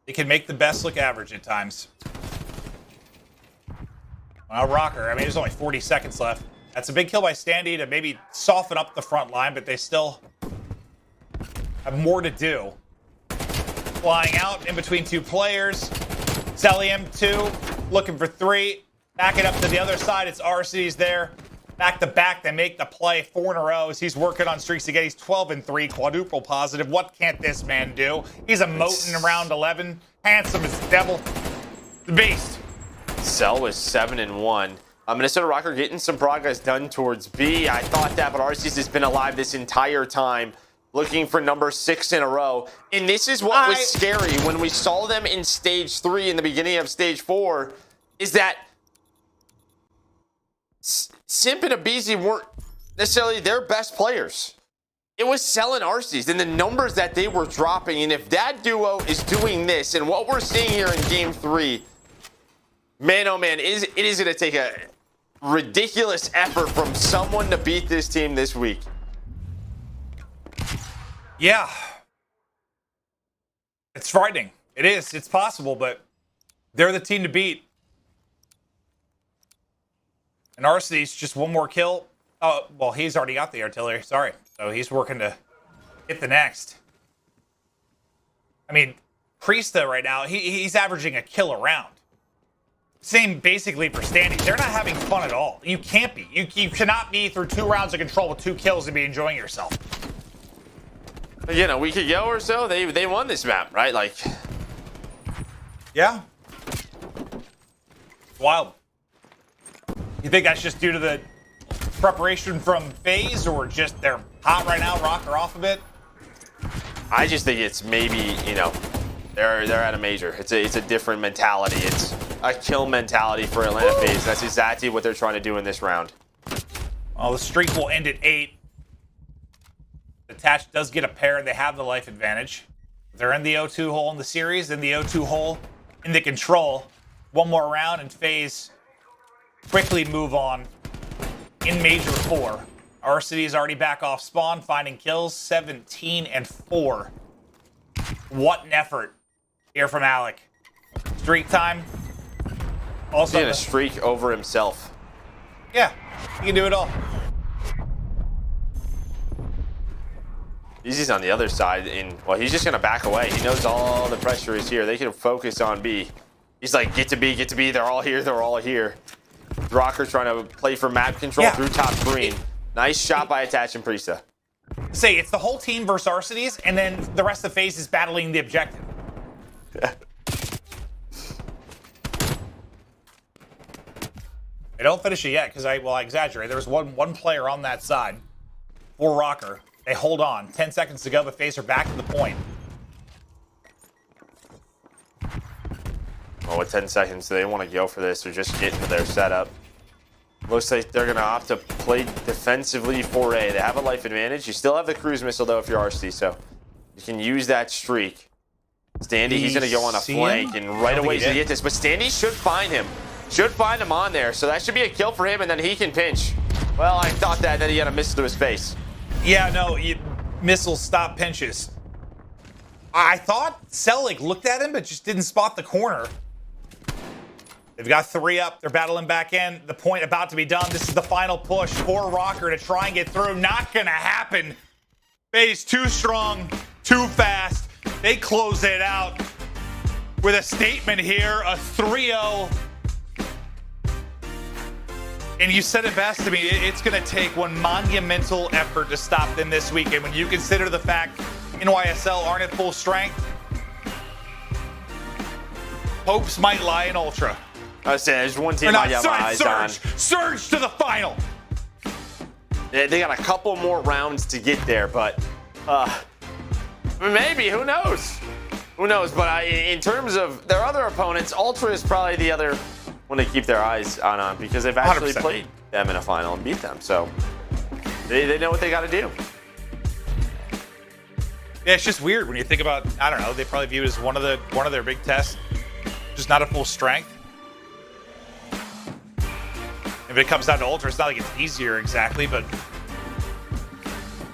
It can make the best look average at times. Well, Røkkr, I mean, there's only 40 seconds left. That's a big kill by Standy to maybe soften up the front line, but they still have more to do. Flying out in between 2 players. Cellium, 2, looking for 3. Back it up to the other side. It's Arcitys there. Back to back, they make the play 4 in a row as he's working on streaks again. He's 12-3, quadruple positive. What can't this man do? He's emoting around 11. Handsome as the devil. The beast. Cell was 7-1. Minnesota Røkkr getting some progress done towards B. I thought that, but Arcitys has been alive this entire time, looking for number 6 in a row. And this is what was scary when we saw them in stage 3 in the beginning of stage 4, is that Simp and aBeZy weren't necessarily their best players. It was Cell and Arcitys and the numbers that they were dropping. And if that duo is doing this, and what we're seeing here in game 3, man, oh man, it is going to take a ridiculous effort from someone to beat this team this week. Yeah. It's frightening. It is. It's possible, but they're the team to beat. And Arcitys, just one more kill. Oh, well, he's already got the artillery. Sorry. So he's working to hit the next. I mean, Priestahh right now, he's averaging a kill a round. Same basically for Standy. They're not having fun at all. You can't be. You cannot be through 2 rounds of control with 2 kills and be enjoying yourself. Again, a week ago or so, they won this map, right? Like, yeah. Wild. You think that's just due to the preparation from FaZe, or just they're hot right now, Røkkr off a bit? I just think it's maybe, you know, they're at a major. It's a different mentality. It's a kill mentality for Atlanta FaZe. That's exactly what they're trying to do in this round. Well, the streak will end at 8. Attached does get a pair. They have the life advantage. They're in the O2 hole in the series, in the O2 hole in the control. One more round, and FaZe quickly move on in Major 4. Arcitys already back off spawn, finding kills, 17 and 4. What an effort here from aLLeY. Streak time. Also, he's in a streak over himself. Yeah, he can do it all. eaZy's on the other side, and well, he's just gonna back away. He knows all the pressure is here. They can focus on B. He's like, get to B, get to B. They're all here. They're all here. Røkkr trying to play for map control through top green. Nice shot by Attach and Priestahh. Say, it's the whole team versus Arcitys, and then the rest of FaZe is battling the objective. They don't finish it yet, because I exaggerate. There was one player on that side for Røkkr. They hold on. 10 seconds to go, but FaZe are back to the point. Well, with 10 seconds, they want to go for this or just get into their setup. Looks like they're going to opt to play defensively for A. They have a life advantage. You still have the cruise missile, though, if you're Arcitys, so you can use that streak. Standy, he's going to go on a flank, and right away he's going to get this. But Standy should find him. Should find him on there, so that should be a kill for him, and then he can pinch. Well, I thought that, then he had a miss to his face. Yeah, no, missiles stop pinches. I thought Cellium looked at him, but just didn't spot the corner. They've got 3 up. They're battling back in. The point about to be done. This is the final push for Røkkr to try and get through. Not going to happen. FaZe too strong, too fast. They close it out with a statement here, a 3-0. And you said it best to me. It's going to take one monumental effort to stop them this weekend. When you consider the fact NYSL aren't at full strength, hopes might lie in Ultra. I was saying, there's one team I got my eyes on. Surge to the final. They got a couple more rounds to get there, but maybe, who knows? Who knows? But in terms of their other opponents, Ultra is probably the other one to keep their eyes on because they've actually 100%. Played them in a final and beat them. So they know what they got to do. Yeah, it's just weird when you think about, I don't know, they probably view it as one of their big tests, just not at full strength. If it comes down to Ultra, it's not like it's easier exactly, but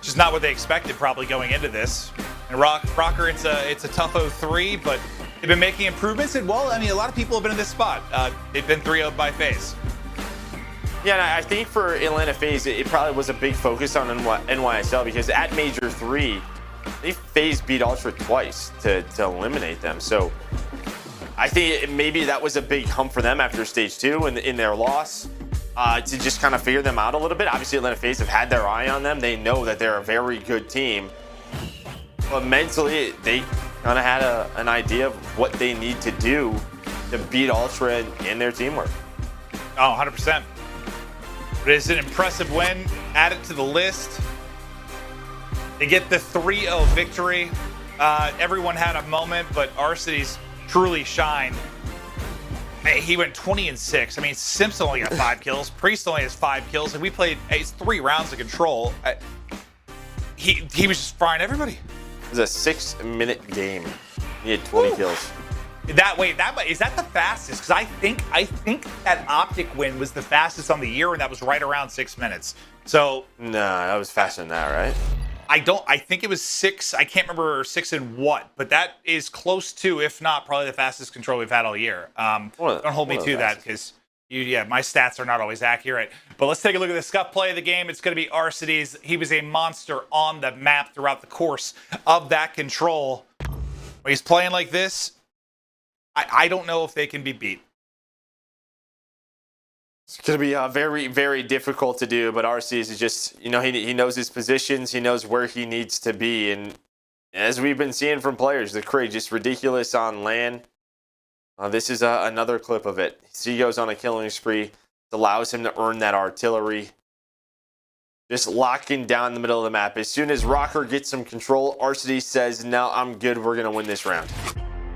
just not what they expected probably going into this. And Røkkr, it's a tough 0-3, but they've been making improvements. And well, I mean, a lot of people have been in this spot. They've been 3-0 by FaZe. Yeah, and I think for Atlanta FaZe, it probably was a big focus on NYSL because at Major 3, they FaZe beat Ultra twice to eliminate them. So I think maybe that was a big hump for them after Stage 2 in their loss. To just kind of figure them out a little bit. Obviously, Atlanta FaZe have had their eye on them. They know that they're a very good team. But mentally, they kind of had an idea of what they need to do to beat Ultra in their teamwork. Oh, 100%. But it's an impressive win. Add it to the list. They get the 3-0 victory. Everyone had a moment, but Arcitys truly shined. He went 20-6. I mean, Simp's only got 5 kills. Priestahh only has 5 kills, and we played 3 rounds of control. He was just frying everybody. It was a 6-minute game. He had 20 kills. Is that the fastest? Because I think that OpTic win was the fastest on the year, and that was right around 6 minutes. So no, that was faster than that, right? I think it was 6. I can't remember 6 and what, but that is close to, if not probably the fastest control we've had all year. Don't hold me to that because Yeah, my stats are not always accurate. But let's take a look at the Scump play of the game. It's going to be Arcitys. He was a monster on the map throughout the course of that control. When he's playing like this, I don't know if they can be beat. It's going to be very, very difficult to do, but Arcitys is just, you know, he knows his positions. He knows where he needs to be. And as we've been seeing from players, the Craig just ridiculous on LAN. This is another clip of it. He goes on a killing spree. It allows him to earn that artillery. Just locking down the middle of the map. As soon as Røkkr gets some control, Arcitys says, no, I'm good. We're going to win this round.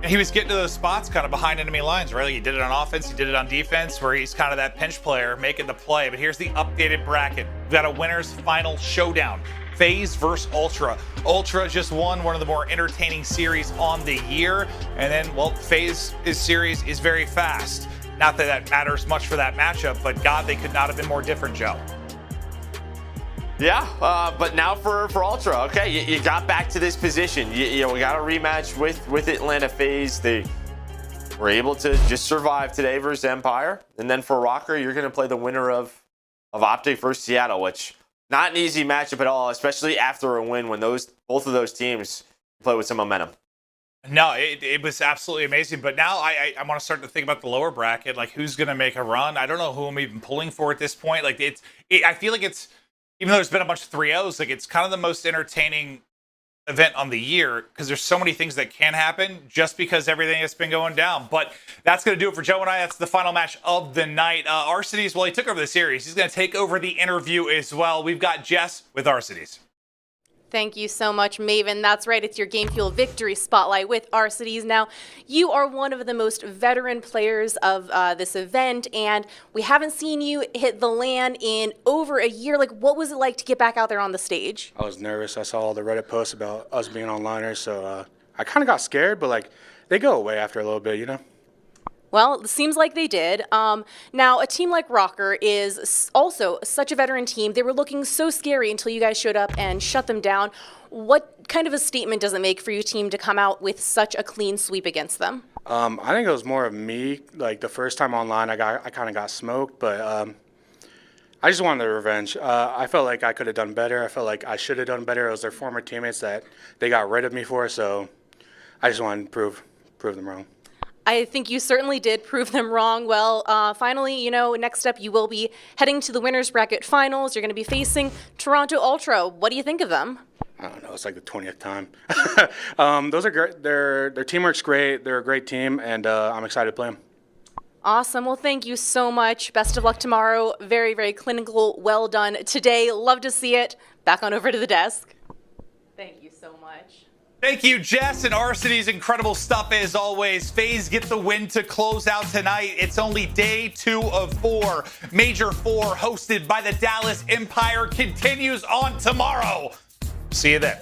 And he was getting to those spots kind of behind enemy lines, right? Like he did it on offense, he did it on defense, where he's kind of that pinch player making the play. But here's the updated bracket. We've got a winner's final showdown. FaZe versus Ultra. Ultra just won one of the more entertaining series on the year. And then, well, FaZe's series is very fast. Not that that matters much for that matchup, but God, they could not have been more different, Joe. Yeah, but now for Ultra, okay, you got back to this position. You know, we got a rematch with Atlanta FaZe. They were able to just survive today versus Empire. And then for Røkkr, you're going to play the winner of OpTic versus Seattle, which not an easy matchup at all, especially after a win when both of those teams play with some momentum. No, it was absolutely amazing. But now I want to start to think about the lower bracket, like who's going to make a run. I don't know who I'm even pulling for at this point. Like I feel like it's, even though there's been a bunch of 3-0s, like it's kind of the most entertaining event on the year because there's so many things that can happen just because everything has been going down. But that's going to do it for Joe and I. That's the final match of the night. Arcitys, well, he took over the series. He's going to take over the interview as well. We've got Jess with Arcitys. Thank you so much, Maven. That's right, it's your Game Fuel Victory Spotlight with Arcitys. Now, you are one of the most veteran players of this event, and we haven't seen you hit the LAN in over a year. Like, what was it like to get back out there on the stage? I was nervous. I saw all the Reddit posts about us being onliners, so I kind of got scared, but, like, they go away after a little bit, you know? Well, it seems like they did. Now, a team like Røkkr is also such a veteran team. They were looking so scary until you guys showed up and shut them down. What kind of a statement does it make for your team to come out with such a clean sweep against them? I think it was more of me. Like, the first time online, I kind of got smoked, but I just wanted the revenge. I felt like I could have done better. I felt like I should have done better. It was their former teammates that they got rid of me for, so I just wanted to prove them wrong. I think you certainly did prove them wrong. Well, finally, you know, next up you will be heading to the winners bracket finals. You're going to be facing Toronto Ultra. What do you think of them? I don't know. It's like the 20th time. Those are great. Their teamwork's great. They're a great team, and I'm excited to play them. Awesome. Well, thank you so much. Best of luck tomorrow. Very, very clinical. Well done today. Love to see it. Back on over to the desk. Thank you so much. Thank you, Jess, and Arcitys. Incredible stuff as always. FaZe get the win to close out tonight. It's only day 2 of 4. Major 4, hosted by the Dallas Empire, continues on tomorrow. See you then.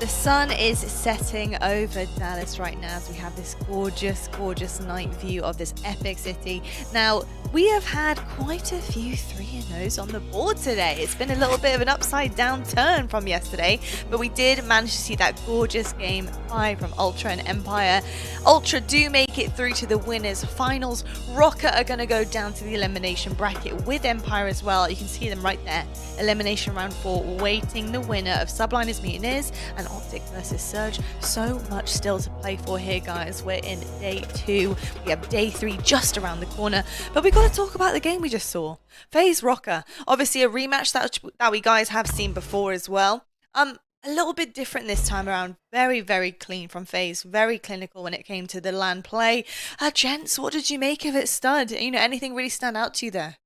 The sun is setting over Dallas right now as we have this gorgeous, gorgeous night view of this epic city. Now, we have had quite a few 3-0s on the board today. It's been a little bit of an upside down turn from yesterday, but we did manage to see that gorgeous game 5 from Ultra and Empire. Ultra do make it through to the winners finals. Røkkr are going to go down to the elimination bracket with Empire as well. You can see them right there. Elimination round 4 waiting the winner of Subliners Mutineers and OpTic versus Surge. So much still to play for here, guys. We're in day 2. We have day 3 just around the corner, but we got to talk about the game we just saw. FaZe Røkkr, obviously a rematch that we guys have seen before as well. A little bit different this time around. Very, very clean from FaZe. Very clinical when it came to the LAN play. Gents, what did you make of it, Stud? You know, anything really stand out to you there?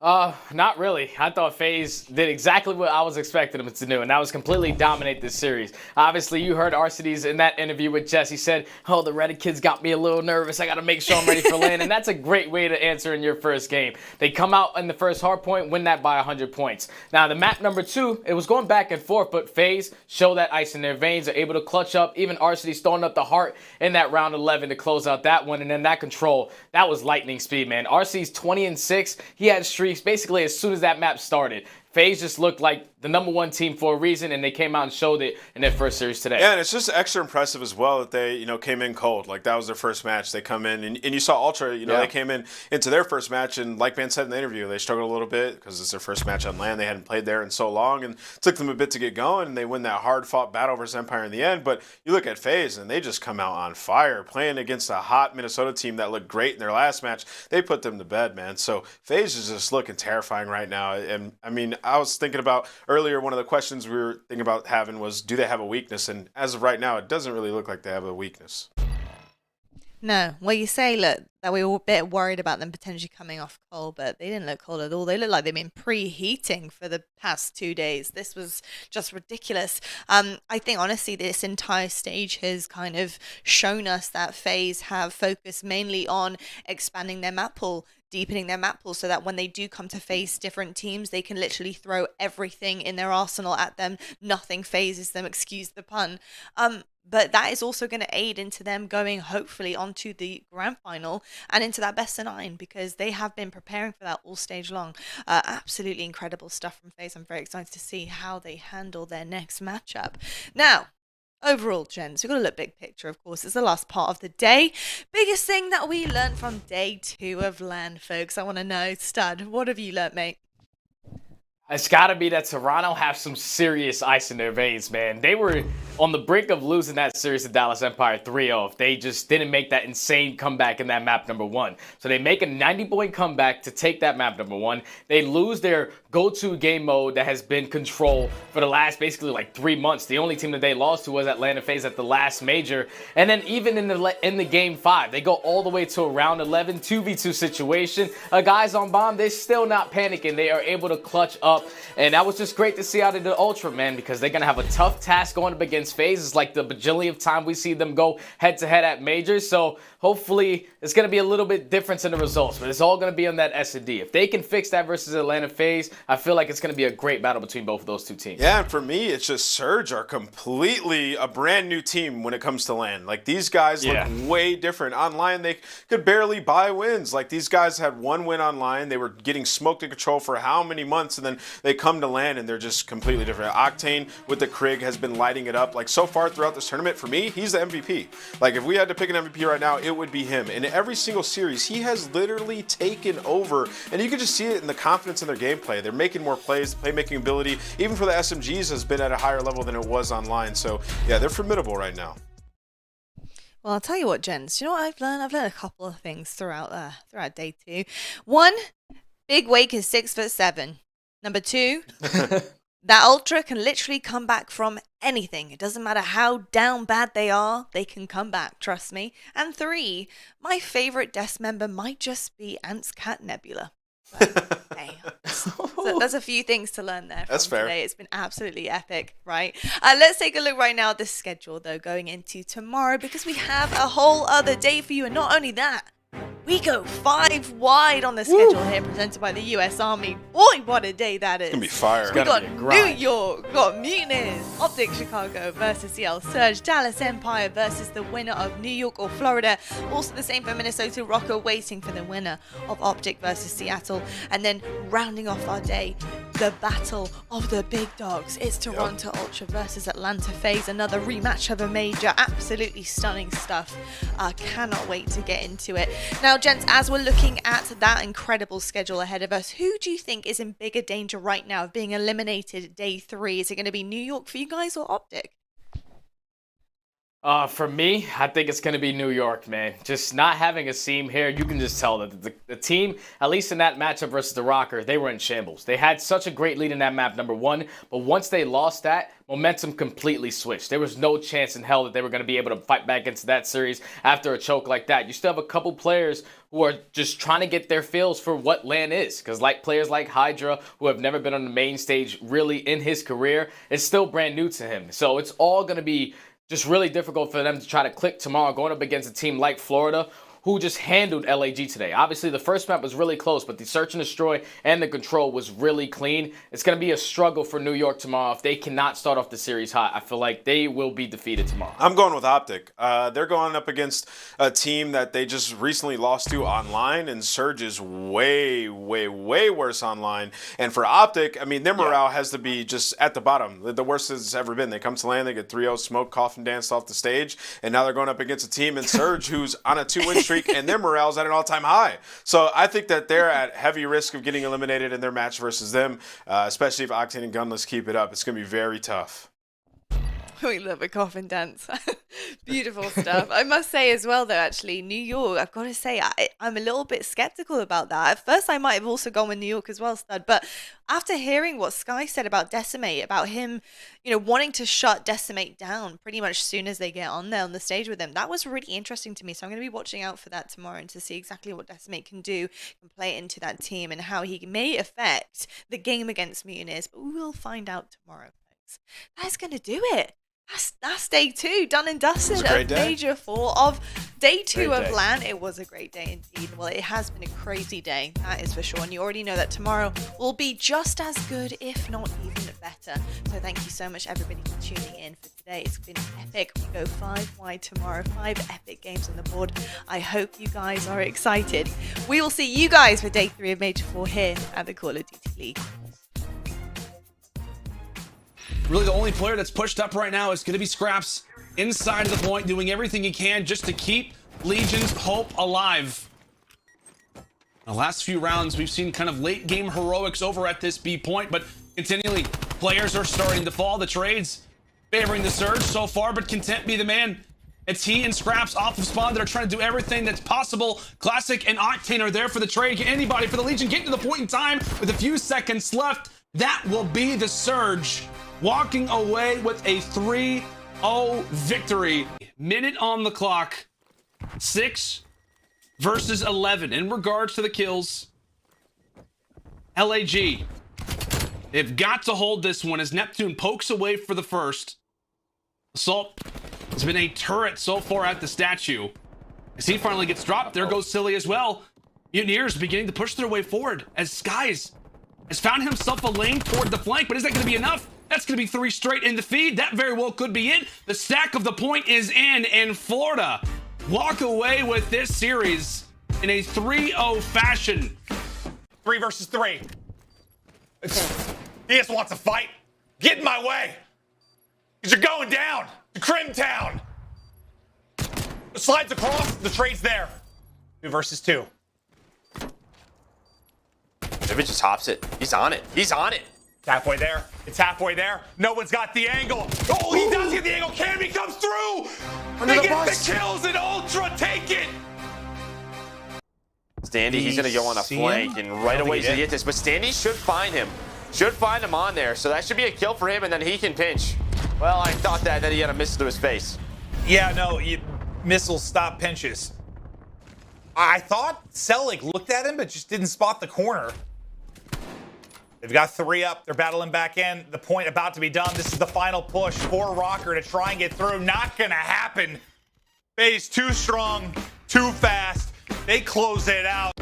Not really. I thought FaZe did exactly what I was expecting them to do, and that was completely dominate this series. Obviously, you heard Arcitys in that interview with Jesse said, oh, the Reddit kids got me a little nervous. I got to make sure I'm ready for LAN, and that's a great way to answer in your first game. They come out in the first hard point, win that by 100 points. Now, the map number 2, it was going back and forth, but FaZe show that ice in their veins, are able to clutch up. Even Arcitys throwing up the heart in that round 11 to close out that one, and then that control, that was lightning speed, man. Arcitys 20-6. He had streaks basically as soon as that map started. FaZe just looked like the #1 team for a reason, and they came out and showed it in their first series today. Yeah, and it's just extra impressive as well that they, came in cold. Like, that was their first match. They come in, and you saw Ultra, they came into their first match, and like Man said in the interview, they struggled a little bit because it's their first match on LAN. They hadn't played there in so long, and it took them a bit to get going, and they win that hard-fought battle versus Empire in the end. But you look at FaZe, and they just come out on fire, playing against a hot Minnesota team that looked great in their last match. They put them to bed, man. So FaZe is just looking terrifying right now. And, I mean, I was thinking about earlier, one of the questions we were thinking about having was, do they have a weakness? And as of right now, it doesn't really look like they have a weakness. No. Well, you say, look, that we were a bit worried about them potentially coming off cold, but they didn't look cold at all. They looked like they've been preheating for the past 2 days. This was just ridiculous. I think, honestly, this entire stage has kind of shown us that FaZe have focused mainly on expanding their map pool, deepening their map pool, so that when they do come to face different teams, they can literally throw everything in their arsenal at them. Nothing phases them, excuse the pun. But that is also going to aid into them going, hopefully, onto the grand final and into that best of 9, because they have been preparing for that all stage long. Absolutely incredible stuff from FaZe. I'm very excited to see how they handle their next matchup. Now, overall, gents, we've got to look big picture, of course. It's the last part of the day. Biggest thing that we learned from day 2 of LAN, folks. I want to know, Stud, what have you learnt, mate? It's got to be that Toronto have some serious ice in their veins, man. They were on the brink of losing that series to Dallas Empire 3-0 if they just didn't make that insane comeback in that map #1. So they make a 90-point comeback to take that map #1. They lose their go-to game mode that has been Control for the last basically like 3 months. The only team that they lost to was Atlanta FaZe at the last major. And then even in the game 5, they go all the way to a round 11 2v2 situation. Guys on bomb, they're still not panicking. They are able to clutch up. And that was just great to see out of the Ultra, man, because they're going to have a tough task going up against FaZe. It's like the bajillion time we see them go head-to-head at majors. So hopefully it's going to be a little bit different in the results, but it's all going to be on that S&D. If they can fix that versus Atlanta FaZe, I feel like it's going to be a great battle between both of those two teams. Yeah, and for me, it's just Surge are completely a brand new team when it comes to LAN. Like, these guys look way different. Online, they could barely buy wins. Like, these guys had 1 win online. They were getting smoked in Control for how many months, and then they come to LAN and they're just completely different. Octane with the Krig has been lighting it up. Like, so far throughout this tournament, for me, he's the MVP. Like, if we had to pick an MVP right now, it would be him. In every single series, he has literally taken over, and you can just see it in the confidence in their gameplay. They're making more plays. The playmaking ability, even for the SMGs, has been at a higher level than it was online. So yeah, they're formidable right now. Well, I'll tell you what, gents. You know what I've learned? I've learned a couple of things throughout day 2. 1, Big Wake is 6'7". Number 2, that Ultra can literally come back from anything. It doesn't matter how down bad they are, they can come back, trust me. And 3, my favorite Death member might just be Ant's Cat Nebula. But, hey, so there's a few things to learn there. That's fair. Today. It's been absolutely epic, right? Let's take a look right now at the schedule, though, going into tomorrow, because we have a whole other day for you. And not only that, we We go 5 wide on the schedule here, presented by the US Army. Boy, what a day that is. It's gonna be fire. We got New York, we got Mutineers, OpTic Chicago versus CDL Surge, Dallas Empire versus the winner of New York or Florida. Also the same for Minnesota Røkkr, waiting for the winner of OpTic versus Seattle. And then rounding off our day, the battle of the big dogs. It's Toronto Ultra versus Atlanta FaZe, another rematch of a major. Absolutely stunning stuff. Cannot wait to get into it. Now, gents, as we're looking at that incredible schedule ahead of us, who do you think is in bigger danger right now of being eliminated day 3? Is it going to be New York for you guys or OpTic? For me, I think it's going to be New York, man. Just not having a seam here, you can just tell that the team, at least in that matchup versus the Røkkr, they were in shambles. They had such a great lead in that map, number 1, but once they lost that, momentum completely switched. There was no chance in hell that they were going to be able to fight back into that series after a choke like that. You still have a couple players who are just trying to get their feels for what LAN is, because like players like HyDra, who have never been on the main stage really in his career, it's still brand new to him. So it's all going to be just really difficult for them to try to click tomorrow going up against a team like Florida, who just handled LAG today. Obviously, the first map was really close, but the search and destroy and the control was really clean. It's going to be a struggle for New York tomorrow. If they cannot start off the series hot, I feel like they will be defeated tomorrow. I'm going with OpTic. They're going up against a team that they just recently lost to online, and Surge is way, way, way worse online. And for OpTic, I mean, their morale has to be just at the bottom. The worst it's ever been. They come to LAN, they get 3-0 smoke, coffin danced off the stage, and now they're going up against a team in Surge who's on a 2-win streak, and their morale's at an all-time high. So I think that they're at heavy risk of getting eliminated in their match versus them, especially if Octane and Gunless keep it up. It's going to be very tough. We love a coffin dance. Beautiful stuff. I must say as well, though, actually, New York, I've got to say, I'm a little bit skeptical about that. At first, I might have also gone with New York as well, Stud. But after hearing what Sky said about Decemate, about him, wanting to shut Decemate down pretty much as soon as they get on there on the stage with him, that was really interesting to me. So I'm going to be watching out for that tomorrow and to see exactly what Decemate can do and play into that team and how he may affect the game against Mutineers. But we will find out tomorrow, folks. That's going to do it. That's day 2, done and dusted of Major 4 of day 2 of LAN. It was a great day indeed. Well, it has been a crazy day, that is for sure. And you already know that tomorrow will be just as good, if not even better. So thank you so much, everybody, for tuning in for today. It's been epic. We go 5 wide tomorrow, 5 epic games on the board. I hope you guys are excited. We will see you guys for day 3 of Major 4 here at the Call of Duty League. Really, the only player that's pushed up right now is going to be Skrapz inside of the point, doing everything he can just to keep Legion's hope alive. The last few rounds, we've seen kind of late game heroics over at this B point, but continually, players are starting to fall. The trades favoring the Surge so far, but Content be the man. It's he and Skrapz off of spawn that are trying to do everything that's possible. Classic and Octane are there for the trade. Can anybody for the Legion get to the point in time with a few seconds left? That will be the Surge walking away with a 3-0 victory. Minute on the clock. 6 versus 11. In regards to the kills, LAG, they've got to hold this one as Neptune pokes away for the first. Assault has been a turret so far at the statue. As he finally gets dropped, there goes Silly as well. Mutineers beginning to push their way forward as Skies has found himself a lane toward the flank, but is that going to be enough? That's going to be 3 straight in the feed. That very well could be it. The stack of the point is in, and Florida walk away with this series in a 3-0 fashion. 3 versus 3. He just wants to fight. Get in my way. Because you're going down to Crimtown. The slides across, the trade's there. 2 versus 2. David just hops it. He's on it. He's on it. It's halfway there. It's halfway there. No one's got the angle. Oh, he does get the angle. Canby comes through. They get the kills and Ultra take it. Standy, he's going to go on a flank, and right away he's going to get this. But Standy should find him. Should find him on there. So that should be a kill for him, and then he can pinch. Well, I thought that. Then he had a missile to his face. Yeah, no, missiles stop pinches. I thought Cellium looked at him, but just didn't spot the corner. They've got 3 up. They're battling back in. The point about to be done. This is the final push for Røkkr to try and get through. Not going to happen. FaZe too strong, too fast. They close it out.